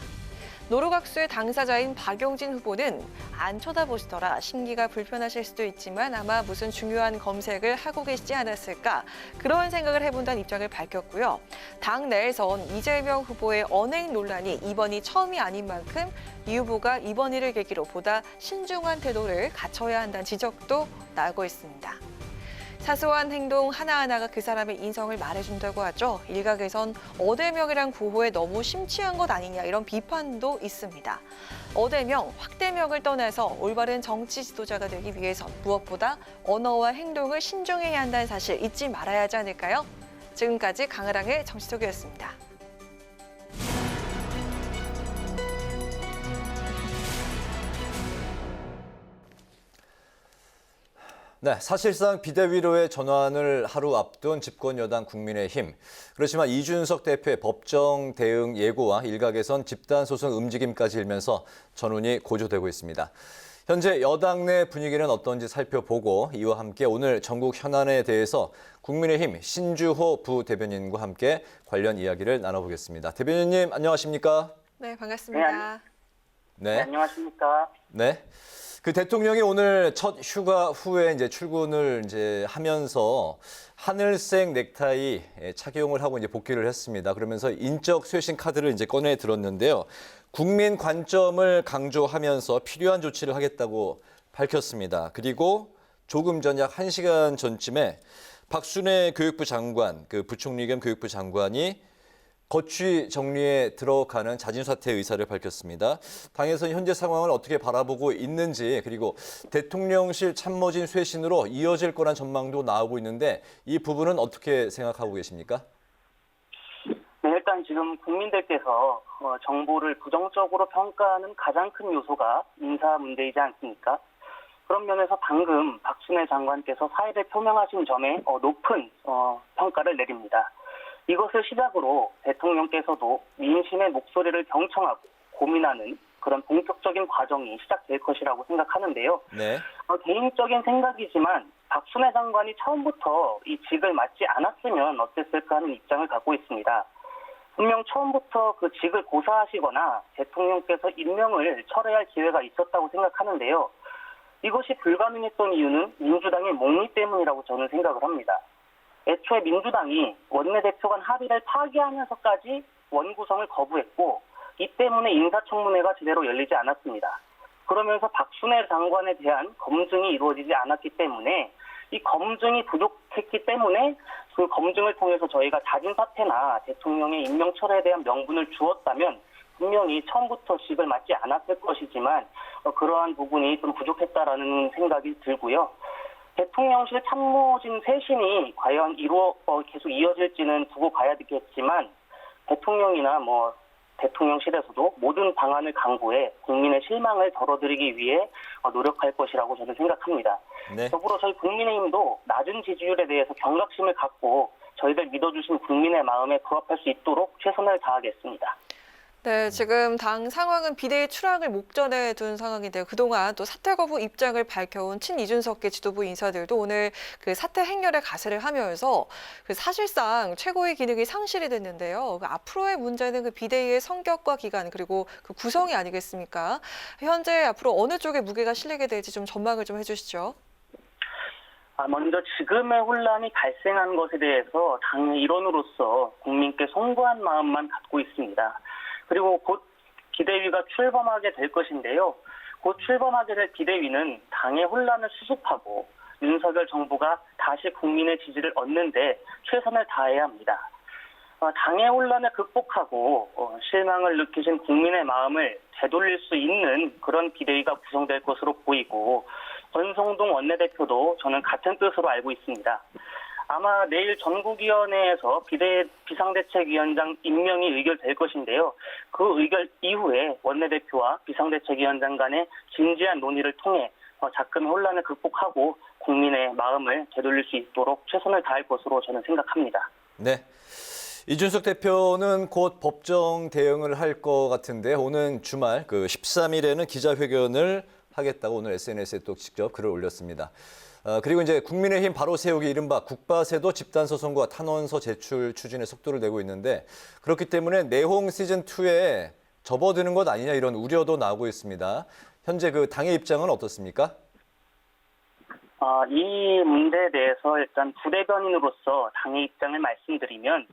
노루각수의 당사자인 박용진 후보는 안 쳐다보시더라 심기가 불편하실 수도 있지만 아마 무슨 중요한 검색을 하고 계시지 않았을까 그런 생각을 해본다는 입장을 밝혔고요. 당 내에선 이재명 후보의 언행 논란이 이번이 처음이 아닌 만큼 이 후보가 이번 일을 계기로 보다 신중한 태도를 갖춰야 한다는 지적도 나오고 있습니다. 사소한 행동 하나하나가 그 사람의 인성을 말해준다고 하죠. 일각에선 어대명이란 구호에 너무 심취한 것 아니냐 이런 비판도 있습니다. 어대명, 확대명을 떠나서 올바른 정치 지도자가 되기 위해선 무엇보다 언어와 행동을 신중해야 한다는 사실 잊지 말아야 하지 않을까요? 지금까지 강아랑의 정치톡이었습니다. 네, 사실상 비대위로의 전환을 하루 앞둔 집권 여당 국민의힘. 그렇지만 이준석 대표의 법정 대응 예고와 일각에선 집단 소송 움직임까지 일면서 전운이 고조되고 있습니다. 현재 여당 내 분위기는 어떤지 살펴보고 이와 함께 오늘 전국 현안에 대해서 국민의힘 신주호 부대변인과 함께 관련 이야기를 나눠보겠습니다. 대변인님 안녕하십니까? 네, 반갑습니다. 네, 안녕하십니까? 네. 그 대통령이 오늘 첫 휴가 후에 이제 출근을 하면서 하늘색 넥타이 착용을 하고 이제 복귀를 했습니다. 그러면서 인적 쇄신 카드를 이제 꺼내 들었는데요. 국민 관점을 강조하면서 필요한 조치를 하겠다고 밝혔습니다. 그리고 조금 전 약 1시간 전쯤에 박순애 교육부 장관, 그 부총리 겸 교육부 장관이 거취 정리에 들어가는 자진 사퇴 의사를 밝혔습니다. 당에서는 현재 상황을 어떻게 바라보고 있는지, 그리고 대통령실 참모진 쇄신으로 이어질 거란 전망도 나오고 있는데 이 부분은 어떻게 생각하고 계십니까? 네, 일단 지금 국민들께서 정부를 부정적으로 평가하는 가장 큰 요소가 인사 문제이지 않습니까? 그런 면에서 방금 박순애 장관께서 사의를 표명하신 점에 높은 평가를 내립니다. 이것을 시작으로 대통령께서도 민심의 목소리를 경청하고 고민하는 그런 본격적인 과정이 시작될 것이라고 생각하는데요. 네. 개인적인 생각이지만 박순애 장관이 처음부터 이 직을 맡지 않았으면 어땠을까 하는 입장을 갖고 있습니다. 분명 처음부터 그 직을 고사하시거나 대통령께서 임명을 철회할 기회가 있었다고 생각하는데요. 이것이 불가능했던 이유는 민주당의 목리 때문이라고 저는 생각을 합니다. 애초에 민주당이 원내대표 간 합의를 파기하면서까지 원구성을 거부했고 이 때문에 인사청문회가 제대로 열리지 않았습니다. 그러면서 박순애 장관에 대한 검증이 이루어지지 않았기 때문에 이 검증이 부족했기 때문에 그 검증을 통해서 저희가 자진 사퇴나 대통령의 임명 철회에 대한 명분을 주었다면 분명히 처음부터 직을 맡지 않았을 것이지만 그러한 부분이 좀 부족했다라는 생각이 들고요. 대통령실 참모진 쇄신이 과연 계속 이어질지는 두고 봐야 되겠지만 대통령이나 대통령실에서도 모든 방안을 강구해 국민의 실망을 덜어드리기 위해 노력할 것이라고 저는 생각합니다. 네. 더불어 저희 국민의힘도 낮은 지지율에 대해서 경각심을 갖고 저희들 믿어주신 국민의 마음에 부합할 수 있도록 최선을 다하겠습니다. 네, 지금 당 상황은 비대위 출항을 목전에 둔 상황인데요. 그동안 또 사퇴 거부 입장을 밝혀온 친이준석계 지도부 인사들도 오늘 그 사퇴 행렬에 가세를 하면서 그 사실상 최고의 기능이 상실이 됐는데요. 그 앞으로의 문제는 그 비대위의 성격과 기간 그리고 그 구성이 아니겠습니까? 현재 앞으로 어느 쪽에 무게가 실리게 될지 좀 전망을 좀 해주시죠. 먼저 지금의 혼란이 발생한 것에 대해서 당의 일원으로서 국민께 송구한 마음만 갖고 있습니다. 그리고 곧 비대위가 출범하게 될 것인데요. 곧 출범하게 될 비대위는 당의 혼란을 수습하고 윤석열 정부가 다시 국민의 지지를 얻는데 최선을 다해야 합니다. 당의 혼란을 극복하고 실망을 느끼신 국민의 마음을 되돌릴 수 있는 그런 비대위가 구성될 것으로 보이고 권성동 원내대표도 저는 같은 뜻으로 알고 있습니다. 아마 내일 전국위원회에서 비상대책위원장 임명이 의결될 것인데요. 그 의결 이후에 원내대표와 비상대책위원장 간의 진지한 논의를 통해 작금의 혼란을 극복하고 국민의 마음을 되돌릴 수 있도록 최선을 다할 것으로 저는 생각합니다. 네. 이준석 대표는 곧 법정 대응을 할 것 같은데 오는 주말 그 13일에는 기자회견을 하겠다고 오늘 SNS에 또 직접 글을 올렸습니다. 그리고 이제 국민의힘 바로 세우기 이른바 국바세도 집단소송과 탄원서 제출 추진에 속도를 내고 있는데 그렇기 때문에 내홍 시즌2에 접어드는 것 아니냐 이런 우려도 나오고 있습니다. 현재 그 당의 입장은 어떻습니까? 이 문제에 대해서 일단 부대변인으로서 당의 입장을 말씀드리면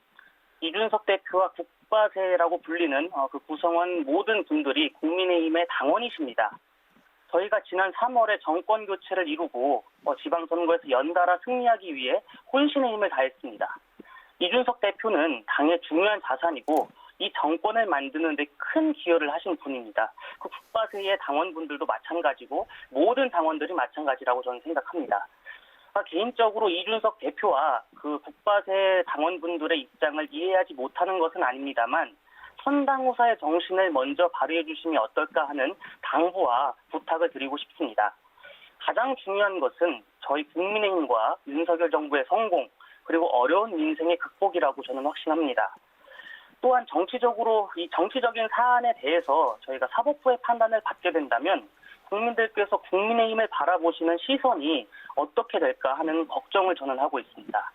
이준석 대표와 국바세라고 불리는 그 구성원 모든 분들이 국민의힘의 당원이십니다. 저희가 지난 3월에 정권 교체를 이루고 지방선거에서 연달아 승리하기 위해 혼신의 힘을 다했습니다. 이준석 대표는 당의 중요한 자산이고 이 정권을 만드는 데 큰 기여를 하신 분입니다. 그 국바세의 당원분들도 마찬가지고 모든 당원들이 마찬가지라고 저는 생각합니다. 개인적으로 이준석 대표와 그 국바세 당원분들의 입장을 이해하지 못하는 것은 아닙니다만 선당후사의 정신을 먼저 발휘해 주심이 어떨까 하는 당부와 부탁을 드리고 싶습니다. 가장 중요한 것은 저희 국민의힘과 윤석열 정부의 성공 그리고 어려운 민생의 극복이라고 저는 확신합니다. 또한 이 정치적인 사안에 대해서 저희가 사법부의 판단을 받게 된다면 국민들께서 국민의힘을 바라보시는 시선이 어떻게 될까 하는 걱정을 저는 하고 있습니다.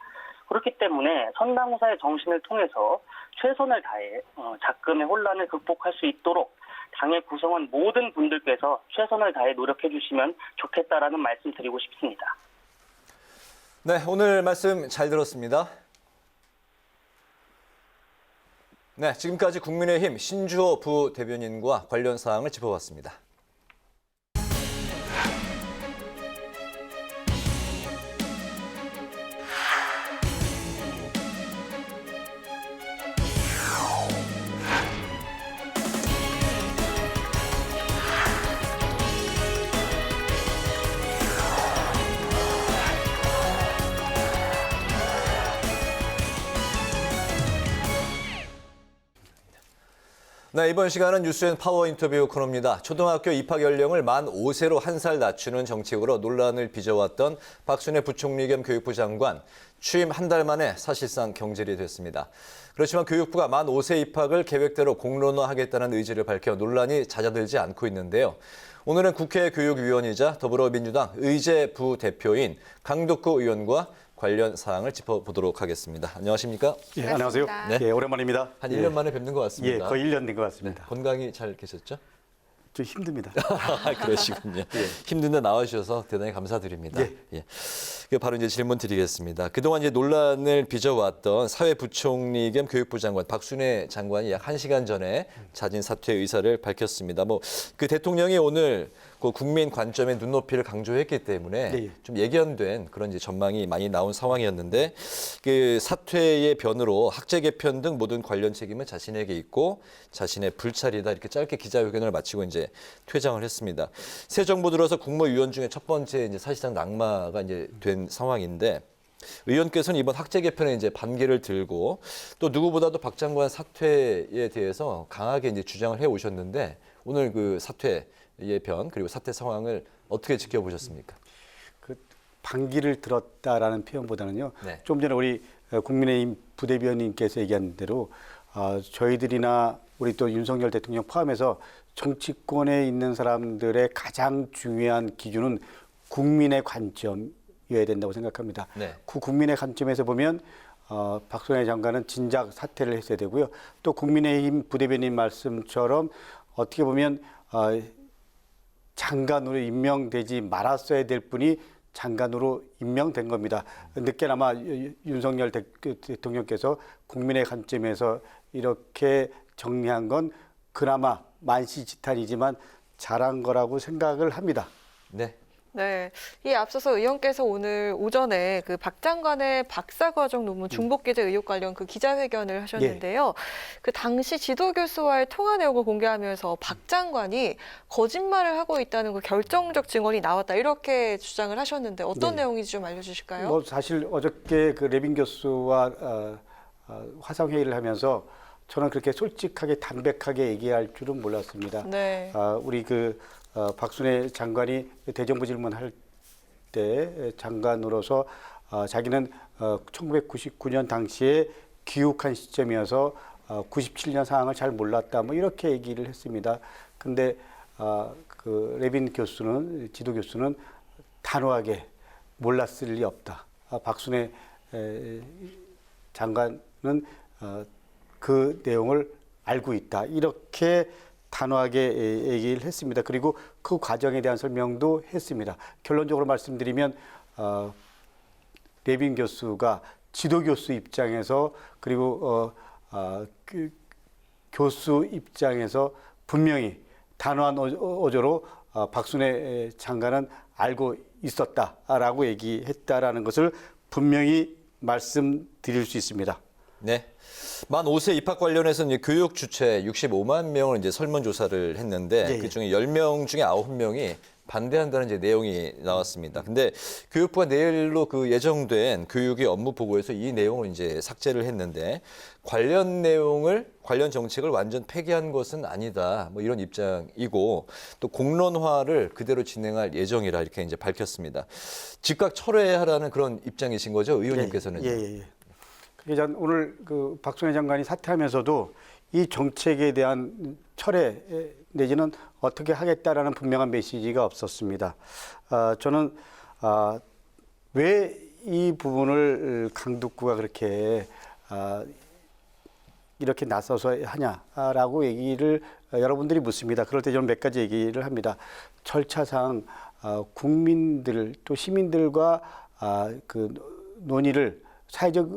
그렇기 때문에 선당후사의 정신을 통해서 최선을 다해 작금의 혼란을 극복할 수 있도록 당의 구성원 모든 분들께서 최선을 다해 노력해 주시면 좋겠다라는 말씀 드리고 싶습니다. 네, 오늘 말씀 잘 들었습니다. 네, 지금까지 국민의힘 신주호 부대변인과 관련 사항을 짚어봤습니다. 네, 이번 시간은 뉴스앤 파워 인터뷰 코너입니다. 초등학교 입학 연령을 만 5세로 1살 낮추는 정책으로 논란을 빚어왔던 박순애 부총리 겸 교육부 장관, 취임 한 달 만에 사실상 경질이 됐습니다. 그렇지만 교육부가 만 5세 입학을 계획대로 공론화하겠다는 의지를 밝혀 논란이 잦아들지 않고 있는데요. 오늘은 국회 교육위원이자 더불어민주당 의제 부대표인 강덕구 의원과 관련 사항을 짚어보도록 하겠습니다. 안녕하십니까? 예, 안녕하세요. 네. 예, 오랜만입니다. 한 1년 만에 뵙는 것 같습니다. 예, 거의 1년 된 것 같습니다. 네, 건강이 잘 계셨죠? 좀 힘듭니다. 그러시군요. 예. 힘든데 나와주셔서 대단히 감사드립니다. 예. 예. 바로 이제 질문 드리겠습니다. 그동안 이제 논란을 빚어왔던 사회부총리 겸 교육부 장관 박순애 장관이 약 1시간 전에 자진 사퇴 의사를 밝혔습니다. 그 대통령이 오늘 그 국민 관점의 눈높이를 강조했기 때문에 예. 좀 예견된 그런 이제 전망이 많이 나온 상황이었는데 그 사퇴의 변으로 학제 개편 등 모든 관련 책임은 자신에게 있고 자신의 불찰이다 이렇게 짧게 기자회견을 마치고 이제 퇴장을 했습니다. 새 정부 들어서 국무위원 중에 첫 번째 이제 사실상 낙마가 이제 된 상황인데 의원께서는 이번 학제 개편에 이제 반기를 들고 또 누구보다도 박 장관 사퇴에 대해서 강하게 이제 주장을 해 오셨는데 오늘 그 사퇴의 변 그리고 사퇴 상황을 어떻게 지켜보셨습니까? 그 반기를 들었다라는 표현보다는요. 네. 좀 전에 우리 국민의힘 부대변인께서 얘기한 대로 저희들이나 우리 또 윤석열 대통령 포함해서 정치권에 있는 사람들의 가장 중요한 기준은 국민의 관점이어야 된다고 생각합니다. 네. 그 국민의 관점에서 보면 박순애 장관은 진작 사퇴를 했어야 되고요. 또 국민의힘 부대변인 말씀처럼 어떻게 보면 장관으로 임명되지 말았어야 될 분이 장관으로 임명된 겁니다. 늦게나마 윤석열 대통령께서 국민의 관점에서 이렇게 정리한 건 그나마 만시지탄이지만 잘한 거라고 생각을 합니다. 네. 네, 이 앞서서 의원께서 오늘 오전에 그 박 장관의 박사과정 논문 중복기재 의혹 관련 그 기자회견을 하셨는데요. 그 당시 지도교수와의 통화 내용을 공개하면서 박 장관이 거짓말을 하고 있다는 그 결정적 증언이 나왔다 이렇게 주장을 하셨는데 어떤 네. 내용인지 좀 알려주실까요? 사실 어저께 그 레빈 교수와 화상 회의를 하면서 저는 그렇게 솔직하게 담백하게 얘기할 줄은 몰랐습니다. 네. 우리 박순애 장관이 대정부 질문할 때 장관으로서 자기는 1999년 당시에 귀국한 시점이어서 97년 상황을 잘 몰랐다 뭐 이렇게 얘기를 했습니다. 근데 그 레빈 교수는 지도 교수는 단호하게 몰랐을 리 없다. 박순애 장관은 그 내용을 알고 있다. 이렇게 단호하게 얘기를 했습니다. 그리고 그 과정에 대한 설명도 했습니다. 결론적으로 말씀드리면 레빈 교수가 지도 교수 입장에서 그리고 그 교수 입장에서 분명히 단호한 어조로 박순애 장관은 알고 있었다라고 얘기했다라는 것을 분명히 말씀드릴 수 있습니다. 네. 만 5세 입학 관련해서는 이제 교육 주체 65만 명을 이제 설문조사를 했는데 예. 그중에 10명 중에 9명이 반대한다는 이제 내용이 나왔습니다. 근데 교육부가 내일로 그 예정된 교육의 업무 보고에서 이 내용을 이제 삭제를 했는데 관련 정책을 완전 폐기한 것은 아니다. 뭐 이런 입장이고 또 공론화를 그대로 진행할 예정이라 이렇게 이제 밝혔습니다. 즉각 철회하라는 그런 입장이신 거죠, 의원님께서는? 예. 그러니까 오늘 그 박순애 장관이 사퇴하면서도 이 정책에 대한 철회 내지는 어떻게 하겠다라는 분명한 메시지가 없었습니다. 저는 왜 이 부분을 강덕구가 그렇게 이렇게 나서서 하냐라고 얘기를 여러분들이 묻습니다. 그럴 때 저는 몇 가지 얘기를 합니다. 절차상 국민들 또 시민들과 그 논의를 사회적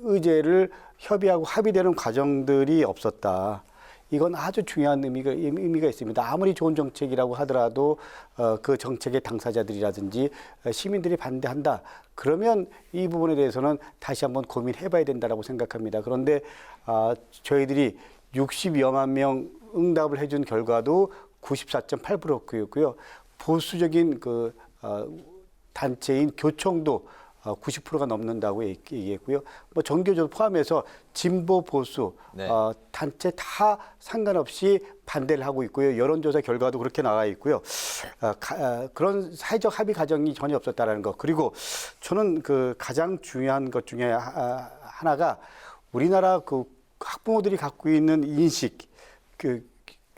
의제를 협의하고 합의되는 과정들이 없었다. 이건 아주 중요한 의미가 있습니다. 아무리 좋은 정책이라고 하더라도 그 정책의 당사자들이라든지 시민들이 반대한다. 그러면 이 부분에 대해서는 다시 한번 고민해봐야 된다라고 생각합니다. 그런데 저희들이 60여만 명 응답을 해준 결과도 94.8%였고요. 보수적인 그 단체인 교총도 90%가 넘는다고 얘기했고요. 뭐 전교조 포함해서 진보 보수 네. 단체 다 상관없이 반대를 하고 있고요. 여론조사 결과도 그렇게 나와 있고요. 그런 사회적 합의 과정이 전혀 없었다라는 것. 그리고 저는 그 가장 중요한 것 중에 하나가 우리나라 그 학부모들이 갖고 있는 인식, 그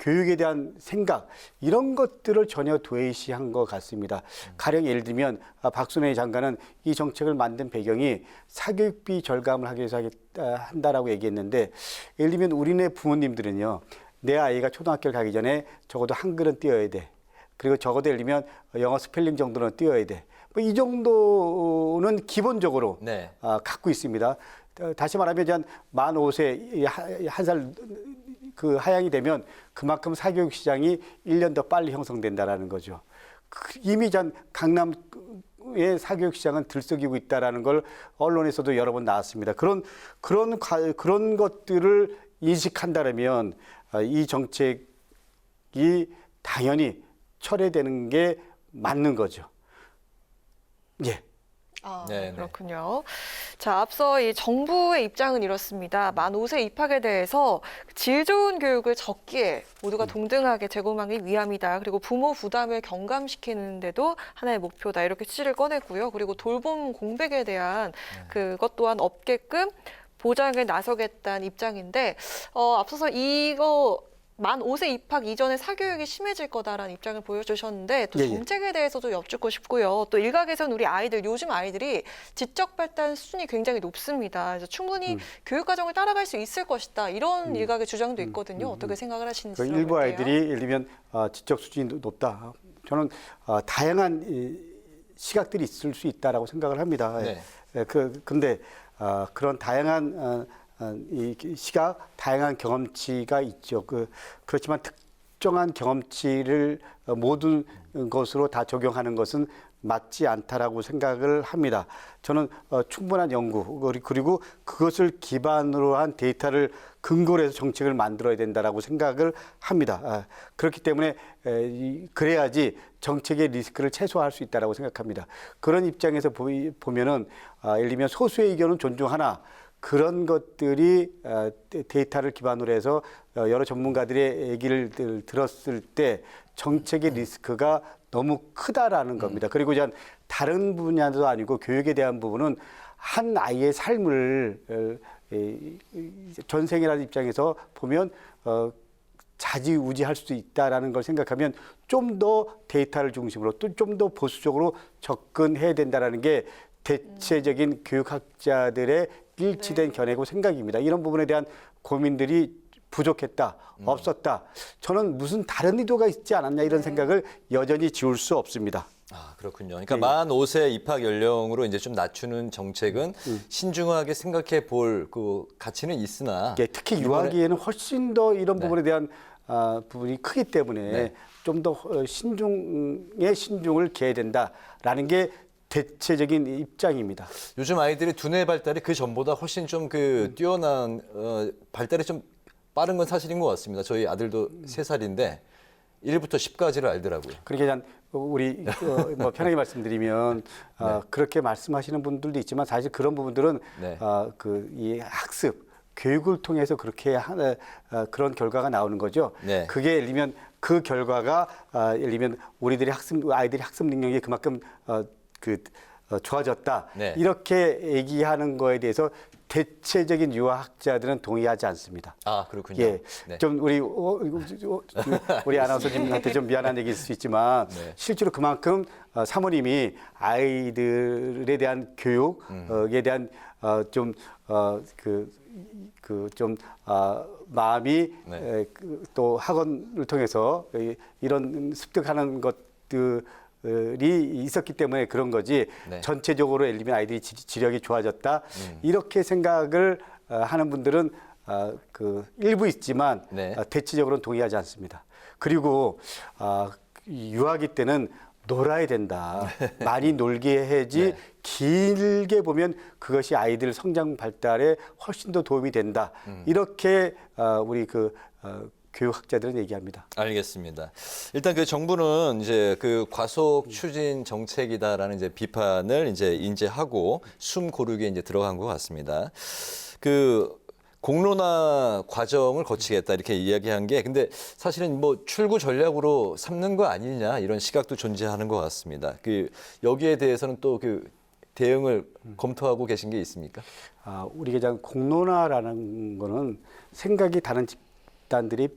교육에 대한 생각 이런 것들을 전혀 도외시한 것 같습니다. 가령 예를 들면 박순애 장관은 이 정책을 만든 배경이 사교육비 절감을 하기 위해서 한다라고 얘기했는데 예를 들면 우리네 부모님들은요. 내 아이가 초등학교를 가기 전에 적어도 한글은 띄어야 돼. 그리고 적어도 예를 들면 영어 스펠링 정도는 띄어야 돼. 뭐 이 정도는 기본적으로 네. 갖고 있습니다. 다시 말하면 만 5세 한 살 그 하향이 되면 그만큼 사교육 시장이 1년 더 빨리 형성된다라는 거죠. 이미 강남의 사교육 시장은 들썩이고 있다라는 걸 언론에서도 여러 번 나왔습니다. 그런 것들을 인식한다면 이 정책이 당연히 철회되는 게 맞는 거죠. 예. 그렇군요. 자, 앞서 이 정부의 입장은 이렇습니다. 만 5세 입학에 대해서 질 좋은 교육을 적기에 모두가 동등하게 제공하기 위함이다. 그리고 부모 부담을 경감시키는 데도 하나의 목표다. 이렇게 취지를 꺼냈고요. 그리고 돌봄 공백에 대한 그것 또한 없게끔 보장에 나서겠다는 입장인데 앞서서 이거 만 5세 입학 이전에 사교육이 심해질 거다라는 입장을 보여주셨는데 또 정책에 대해서도 여쭙고 싶고요. 또 일각에서는 우리 아이들, 요즘 아이들이 지적 발달 수준이 굉장히 높습니다. 그래서 충분히 교육 과정을 따라갈 수 있을 것이다. 이런 일각의 주장도 있거든요. 어떻게 생각을 하시는지 그 일부 아이들이 예를 들면 지적 수준이 높다. 저는 다양한 시각들이 있을 수 있다라고 생각을 합니다. 네. 근데 그런 다양한 이 시각, 다양한 경험치가 있죠. 그렇지만 특정한 경험치를 모든 것으로 다 적용하는 것은 맞지 않다라고 생각을 합니다. 저는 충분한 연구 그리고 그것을 기반으로 한 데이터를 근거로 해서 정책을 만들어야 된다라고 생각을 합니다. 그렇기 때문에 그래야지 정책의 리스크를 최소화할 수 있다라고 생각합니다. 그런 입장에서 보면은 예를 들면 소수의 의견은 존중하나 그런 것들이 데이터를 기반으로 해서 여러 전문가들의 얘기를 들었을 때 정책의 리스크가 너무 크다라는 겁니다. 그리고 다른 분야도 아니고 교육에 대한 부분은 한 아이의 삶을 전생이라는 입장에서 보면 좌지우지할 수 있다라는 걸 생각하면 좀 더 데이터를 중심으로 또 좀 더 보수적으로 접근해야 된다라는 게 대체적인 교육학자들의 일치된 견해고 생각입니다. 이런 부분에 대한 고민들이 부족했다, 없었다. 저는 무슨 다른 의도가 있지 않았냐 이런 생각을 여전히 지울 수 없습니다. 그렇군요. 그러니까 만 5세 입학 연령으로 이제 좀 낮추는 정책은 신중하게 생각해 볼 그 가치는 있으나 특히 유아기에는 훨씬 더 이런 부분에 대한 부분이 크기 때문에 좀 더 신중을 기해야 된다라는 게 대체적인 입장입니다. 요즘 아이들의 두뇌 발달이 그 전보다 훨씬 좀 뛰어난 발달이 좀 빠른 건 사실인 것 같습니다. 저희 아들도 3살인데 1부터 10까지를 알더라고요. 그러니까 우리 뭐 편하게 말씀드리면 그렇게 말씀하시는 분들도 있지만 사실 그런 부분들은 이 학습 교육을 통해서 그렇게 그런 결과가 나오는 거죠. 그게 예를 들면 그 결과가 예를 들면 아이들이 학습 능력이 그만큼 좋아졌다. 이렇게 얘기하는 거에 대해서 대체적인 유아학자들은 동의하지 않습니다. 그렇군요. 좀 우리 아나운서님한테 좀 미안한 얘기일 수 있지만 실제로 그만큼 사모님이 아이들에 대한 교육에 대한 마음이 또 학원을 통해서 이런 습득하는 것들이 있었기 때문에 그런 거지 전체적으로 예를 들면 아이들이 지력이 좋아졌다 이렇게 생각을 하는 분들은 일부 있지만 대체적으로는 동의하지 않습니다. 그리고 유아기 때는 놀아야 된다. 많이 놀게 해야지 길게 보면 그것이 아이들 성장 발달에 훨씬 더 도움이 된다. 이렇게 우리 교육학자들은 얘기합니다. 알겠습니다. 일단 그 정부는 이제 그 과속 추진 정책이다라는 이제 비판을 이제 인지하고 숨 고르게 이제 들어간 것 같습니다. 그 공론화 과정을 거치겠다 이렇게 이야기한 게 근데 사실은 뭐 출구 전략으로 삼는 거 아니냐 이런 시각도 존재하는 것 같습니다. 그 여기에 대해서는 또 그 대응을 검토하고 계신 게 있습니까? 우리 가장 공론화라는 거는 생각이 다른 집단들이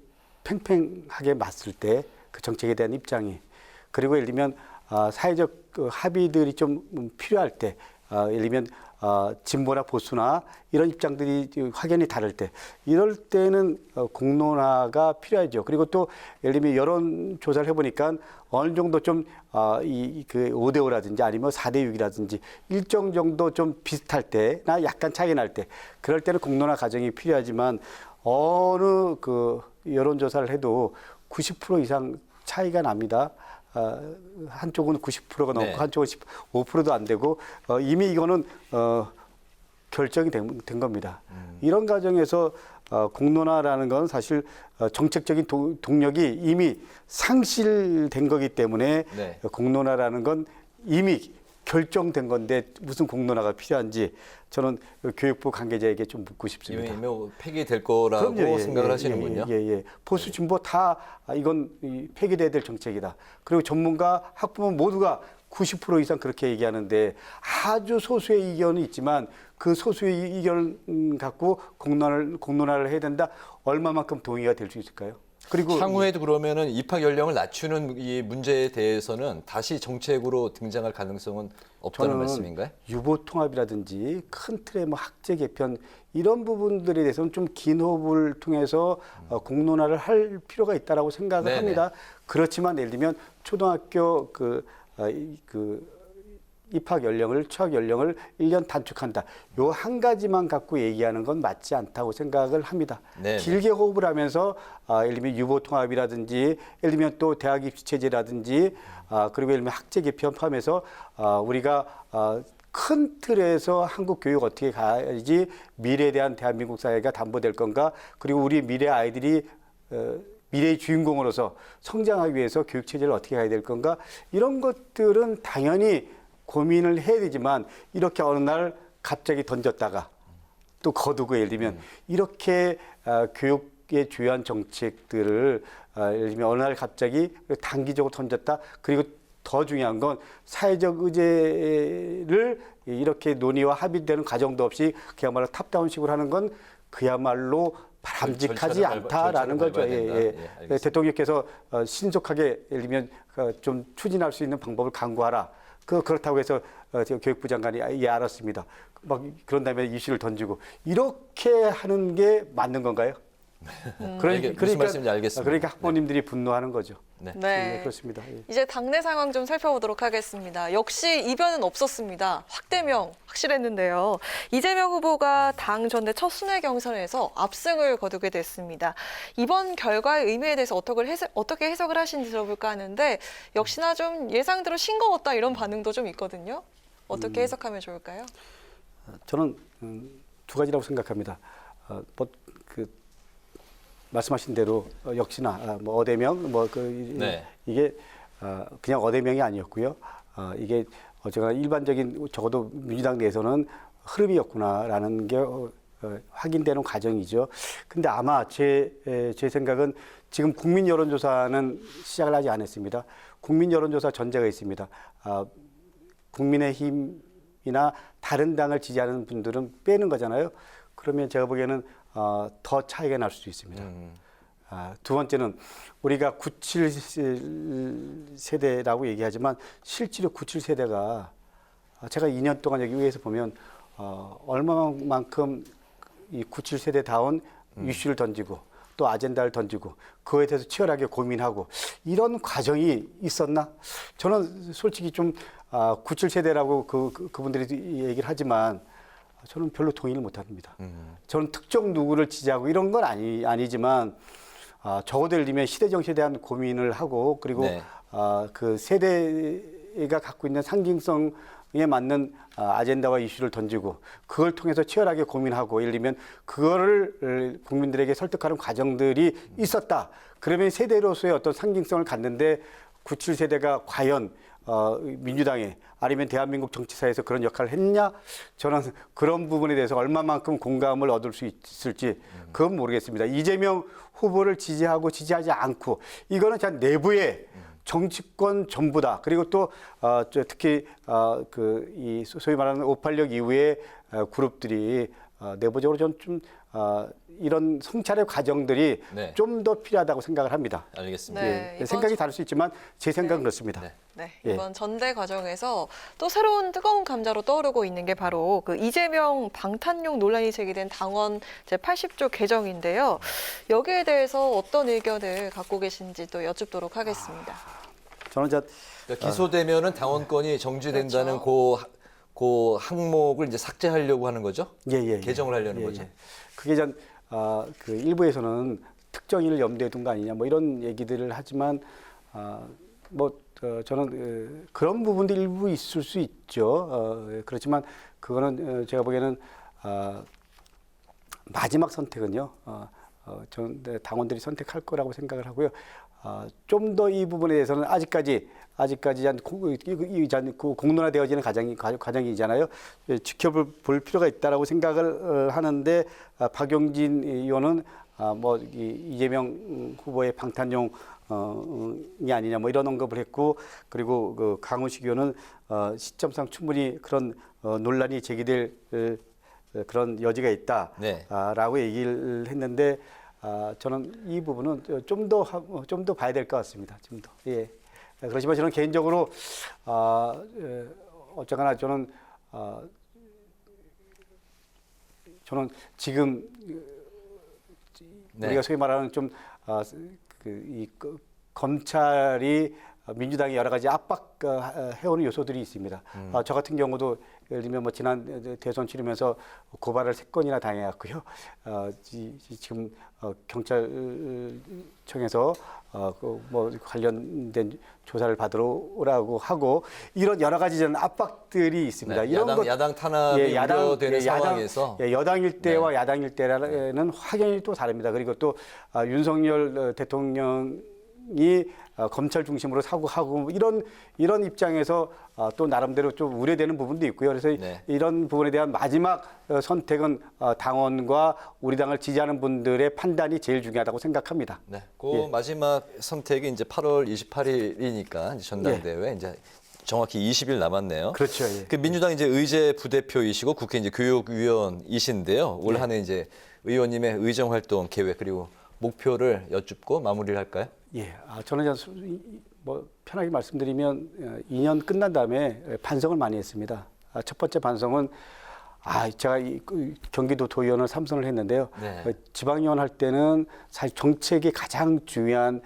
팽팽하게 맞설 때 그 정책에 대한 입장이 그리고 예를 들면 사회적 그 합의들이 좀 필요할 때 예를 들면 진보나 보수나 이런 입장들이 확연히 다를 때 이럴 때는 공론화가 필요하죠. 그리고 또 예를 들면 여론 조사를 해보니까 어느 정도 좀 그 5대5라든지 아니면 4대6이라든지 일정 정도 좀 비슷할 때나 약간 차이 날 때 그럴 때는 공론화 과정이 필요하지만 어느 그 여론조사를 해도 90% 이상 차이가 납니다. 한쪽은 90%가 넘고 네. 한쪽은 15%도 안 되고 이미 이거는 결정이 된 겁니다. 이런 과정에서 공론화라는 건 사실 정책적인 동력이 이미 상실된 거기 때문에 네. 공론화라는 건 이미 결정된 건데 무슨 공론화가 필요한지 저는 교육부 관계자에게 좀 묻고 싶습니다. 이미 폐기될 거라고 그럼요. 생각을 하시는군요. 보수 진보 다 이건 폐기돼야 될 정책이다. 그리고 전문가 학부모 모두가 90% 이상 그렇게 얘기하는데 아주 소수의 의견은 있지만 그 소수의 의견을 갖고 공론화를 해야 된다. 얼마만큼 동의가 될 수 있을까요? 그리고 향후에도 그러면은 입학 연령을 낮추는 이 문제에 대해서는 다시 정책으로 등장할 가능성은 없다는 말씀인가요? 유보 통합이라든지 큰 틀의 뭐 학제 개편 이런 부분들에 대해서는 좀 긴 호흡을 통해서 공론화를 할 필요가 있다라고 생각을 네네. 합니다. 그렇지만 예를 들면 초등학교 그 입학 연령을 취학 연령을 1년 단축한다. 요 한 가지만 갖고 얘기하는 건 맞지 않다고 생각을 합니다. 네네. 길게 호흡을 하면서 예를 들면 유보 통합이라든지 예를 들면 또 대학 입시 체제라든지 그리고 예를 들면 학제 개편 포함해서 우리가 큰 틀에서 한국 교육 어떻게 가야지 미래에 대한 대한민국 사회가 담보될 건가 그리고 우리 미래 아이들이 미래의 주인공으로서 성장하기 위해서 교육 체제를 어떻게 가야 될 건가 이런 것들은 당연히 고민을 해야 되지만 이렇게 어느 날 갑자기 던졌다가 또 거두고 예를 들면 이렇게 교육의 주요한 정책들을 예를 들면 어느 날 갑자기 단기적으로 던졌다 그리고 더 중요한 건 사회적 의제를 이렇게 논의와 합의되는 과정도 없이 그야말로 탑다운식으로 하는 건 그야말로 바람직하지 않다라는 거죠. 대통령께서 신속하게 예를 들면 좀 추진할 수 있는 방법을 강구하라. 그렇다고 해서 교육부 장관이 알았습니다. 막 그런 다음에 이슈를 던지고 이렇게 하는 게 맞는 건가요? 무슨 말씀인지 알겠습니다. 그러니까 학부모님들이 분노하는 거죠. 네. 그렇습니다. 이제 당내 상황 좀 살펴보도록 하겠습니다. 역시 이변은 없었습니다. 확대명 확실했는데요. 이재명 후보가 당 전대 첫 순회 경선에서 압승을 거두게 됐습니다. 이번 결과의 의미에 대해서 어떻게 해석을 하시는지 들어볼까 하는데 역시나 좀 예상대로 싱거웠다 이런 반응도 좀 있거든요. 어떻게 해석하면 좋을까요? 저는 두 가지라고 생각합니다. 말씀하신 대로 역시나 뭐 어대명 네. 이게 그냥 어대명이 아니었고요. 이게 제가 일반적인 적어도 민주당 내에서는 흐름이었구나라는 게 확인되는 과정이죠. 근데 아마 제 생각은 지금 국민 여론조사는 시작을 하지 않았습니다. 국민 여론조사 전제가 있습니다. 국민의힘이나 다른 당을 지지하는 분들은 빼는 거잖아요. 그러면 제가 보기에는 더 차이가 날 수도 있습니다. 두 번째는 우리가 97 세대라고 얘기하지만 실제로 97 세대가 제가 2년 동안 여기 위에서 보면 얼마만큼 이 97 세대다운 이슈를 던지고 또 아젠다를 던지고 그거에 대해서 치열하게 고민하고 이런 과정이 있었나? 저는 솔직히 좀 97 세대라고 그분들이 얘기를 하지만 저는 별로 동의를 못합니다. 저는 특정 누구를 지지하고 이런 건 아니지만 적어도 예를 들면 시대 정신에 대한 고민을 하고 그리고 그 세대가 갖고 있는 상징성 맞는 아젠다와 이슈를 던지고 그걸 통해서 치열하게 고민하고 예를 들면 그거를 국민들에게 설득하는 과정들이 있었다. 그러면 세대로서의 어떤 상징성을 갖는데 97세대가 과연 민주당에 아니면 대한민국 정치사에서 그런 역할을 했냐? 저는 그런 부분에 대해서 얼마만큼 공감을 얻을 수 있을지 그건 모르겠습니다. 이재명 후보를 지지하고 지지하지 않고 이거는 자 내부의 정치권 전부다. 그리고 또 특히 이 소위 말하는 586 이후의 그룹들이 내부적으로 좀 이런 성찰의 과정들이 네. 좀 더 필요하다고 생각을 합니다. 알겠습니다. 네, 이번 생각이 다를 수 있지만 제 생각은 그렇습니다. 네, 예. 이번 전대 과정에서 또 새로운 뜨거운 감자로 떠오르고 있는 게 바로 그 이재명 방탄용 논란이 제기된 당원 제80조 개정인데요. 여기에 대해서 어떤 의견을 갖고 계신지 또 여쭙도록 하겠습니다. 저는 그러니까 기소되면은 당원권이 정지된다는 그 항목을 이제 삭제하려고 하는 거죠? 예. 개정을 하려는 거죠. 그게 그 일부에서는 특정인을 염두에 둔 거 아니냐 뭐 이런 얘기들을 하지만 저는 그런 부분도 일부 있을 수 있죠. 그렇지만 그거는 제가 보기에는 마지막 선택은요. 저는 당원들이 선택할 거라고 생각을 하고요. 좀 더 이 부분에 대해서는 아직까지 공론화되어지는 과정이잖아요. 지켜볼 필요가 있다라고 생각을 하는데 박용진 의원은 이재명 후보의 방탄용 이 아니냐 뭐 이런 언급을 했고 그리고 그 강훈식 의원은 시점상 충분히 그런 논란이 제기될 그런 여지가 있다라고 얘기를 했는데 저는 이 부분은 좀 더 봐야 될 것 같습니다. 좀 더. 예. 그렇지만 저는 개인적으로 어쩌거나 저는 지금 우리가 소위 말하는 검찰이 민주당이 여러 가지 압박해오는 요소들이 있습니다. 저 같은 경우도 예를 들면 지난 대선 치르면서 고발을 3건이나 당해왔고요. 지금 경찰청에서 관련된 조사를 받으러 오라고 하고 이런 여러 가지 저는 압박들이 있습니다. 네, 이런 야당 탄압이 우려되는 상황에서 여당일 때와 야당일 때는 확연히 또 다릅니다. 그리고 또 윤석열 대통령이 검찰 중심으로 사고하고 이런 입장에서 또 나름대로 좀 우려되는 부분도 있고요. 그래서 이런 부분에 대한 마지막 선택은 당원과 우리 당을 지지하는 분들의 판단이 제일 중요하다고 생각합니다. 네, 그 마지막 선택이 이제 8월 28일이니까 전당대회 이제 정확히 20일 남았네요. 그렇죠. 그 민주당 이제 의제 부대표이시고 국회 이제 교육위원이신데요. 올 한 해 이제 의원님의 의정 활동 계획 그리고 목표를 여쭙고 마무리를 할까요? 예, 저는 편하게 말씀드리면 2년 끝난 다음에 반성을 많이 했습니다. 첫 번째 반성은 제가 경기도 도의원을 3선을 했는데요. 지방의원 할 때는 사실 정책이 가장 중요한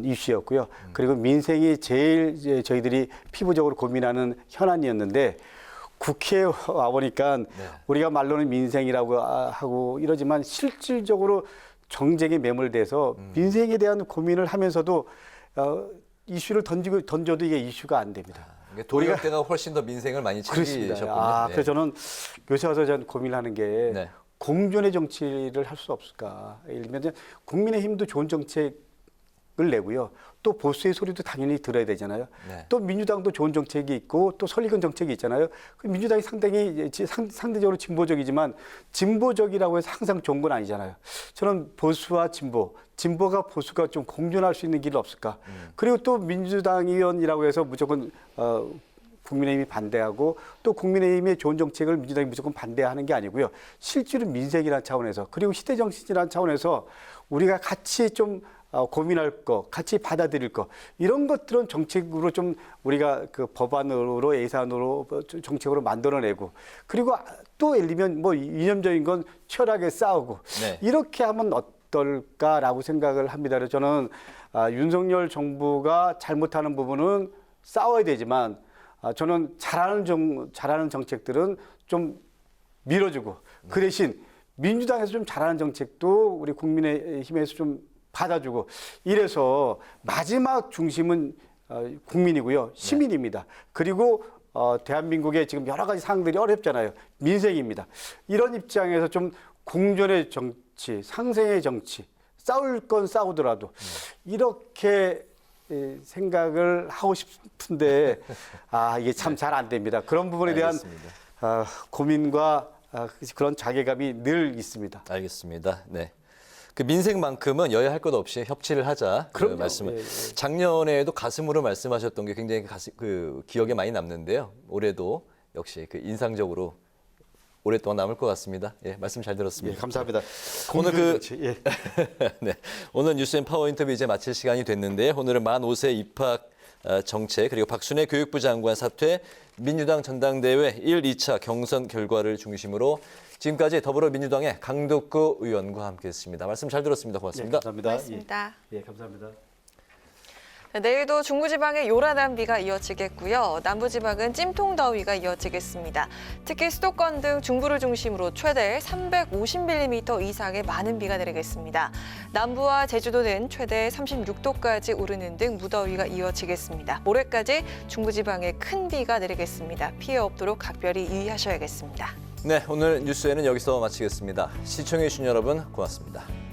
이슈였고요. 그리고 민생이 제일 저희들이 피부적으로 고민하는 현안이었는데 국회에 와보니까 우리가 말로는 민생이라고 하고 이러지만 실질적으로 정쟁에 매몰돼서 민생에 대한 고민을 하면서도 이슈를 던져도 이게 이슈가 안 됩니다. 도의원 때가 훨씬 더 민생을 많이 챙기셨군요. 그래서 저는 요새 와서 전 고민하는 게 공존의 정치를 할 수 없을까. 예를 들면 국민의힘도 좋은 정책을 내고요. 또 보수의 소리도 당연히 들어야 되잖아요. 또 민주당도 좋은 정책이 있고 또 설익은 정책이 있잖아요. 민주당이 상대적으로 진보적이지만 진보적이라고 해서 항상 좋은 건 아니잖아요. 저는 보수와 진보가 보수가 좀 공존할 수 있는 길은 없을까. 그리고 또 민주당 의원이라고 해서 무조건 국민의힘이 반대하고 또 국민의힘의 좋은 정책을 민주당이 무조건 반대하는 게 아니고요. 실제로 민생이라는 차원에서 그리고 시대정신이라는 차원에서 우리가 같이 좀 고민할 거, 같이 받아들일 거 이런 것들은 정책으로 좀 우리가 그 법안으로 예산으로 정책으로 만들어내고 그리고 또 예를 들면 이념적인 건 치열하게 싸우고 이렇게 하면 어떨까라고 생각을 합니다. 그래서 저는 윤석열 정부가 잘못하는 부분은 싸워야 되지만 저는 잘하는 정책들은 좀 밀어주고 그 대신 민주당에서 좀 잘하는 정책도 우리 국민의힘에서 좀 받아주고 이래서 마지막 중심은 국민이고요. 시민입니다. 그리고 대한민국의 지금 여러 가지 상황들이 어렵잖아요. 민생입니다. 이런 입장에서 좀 공존의 정치, 상생의 정치, 싸울 건 싸우더라도 이렇게 생각을 하고 싶은데 이게 참 잘 안 됩니다. 그런 부분에 대한 고민과 그런 자괴감이 늘 있습니다. 알겠습니다. 네. 그 민생만큼은 여야 할 것 없이 협치를 하자. 그 말씀을 작년에도 가슴으로 말씀하셨던 게 굉장히 기억에 많이 남는데요. 올해도 역시 그 인상적으로 오랫동안 남을 것 같습니다. 예, 말씀 잘 들었습니다. 감사합니다. 오늘 네, 오늘 뉴스앤 파워 인터뷰 이제 마칠 시간이 됐는데 오늘은 만 5세 입학 정책 그리고 박순애 교육부 장관 사퇴, 민주당 전당대회 1, 2차 경선 결과를 중심으로 지금까지 더불어민주당의 강덕구 의원과 함께했습니다. 말씀 잘 들었습니다. 고맙습니다. 감사합니다. 고맙습니다. 감사합니다. 내일도 중부지방에 요란한 비가 이어지겠고요. 남부지방은 찜통더위가 이어지겠습니다. 특히 수도권 등 중부를 중심으로 최대 350mm 이상의 많은 비가 내리겠습니다. 남부와 제주도는 최대 36도까지 오르는 등 무더위가 이어지겠습니다. 모레까지 중부지방에 큰 비가 내리겠습니다. 피해 없도록 각별히 유의하셔야겠습니다. 네, 오늘 뉴스에는 여기서 마치겠습니다. 시청해주신 여러분 고맙습니다.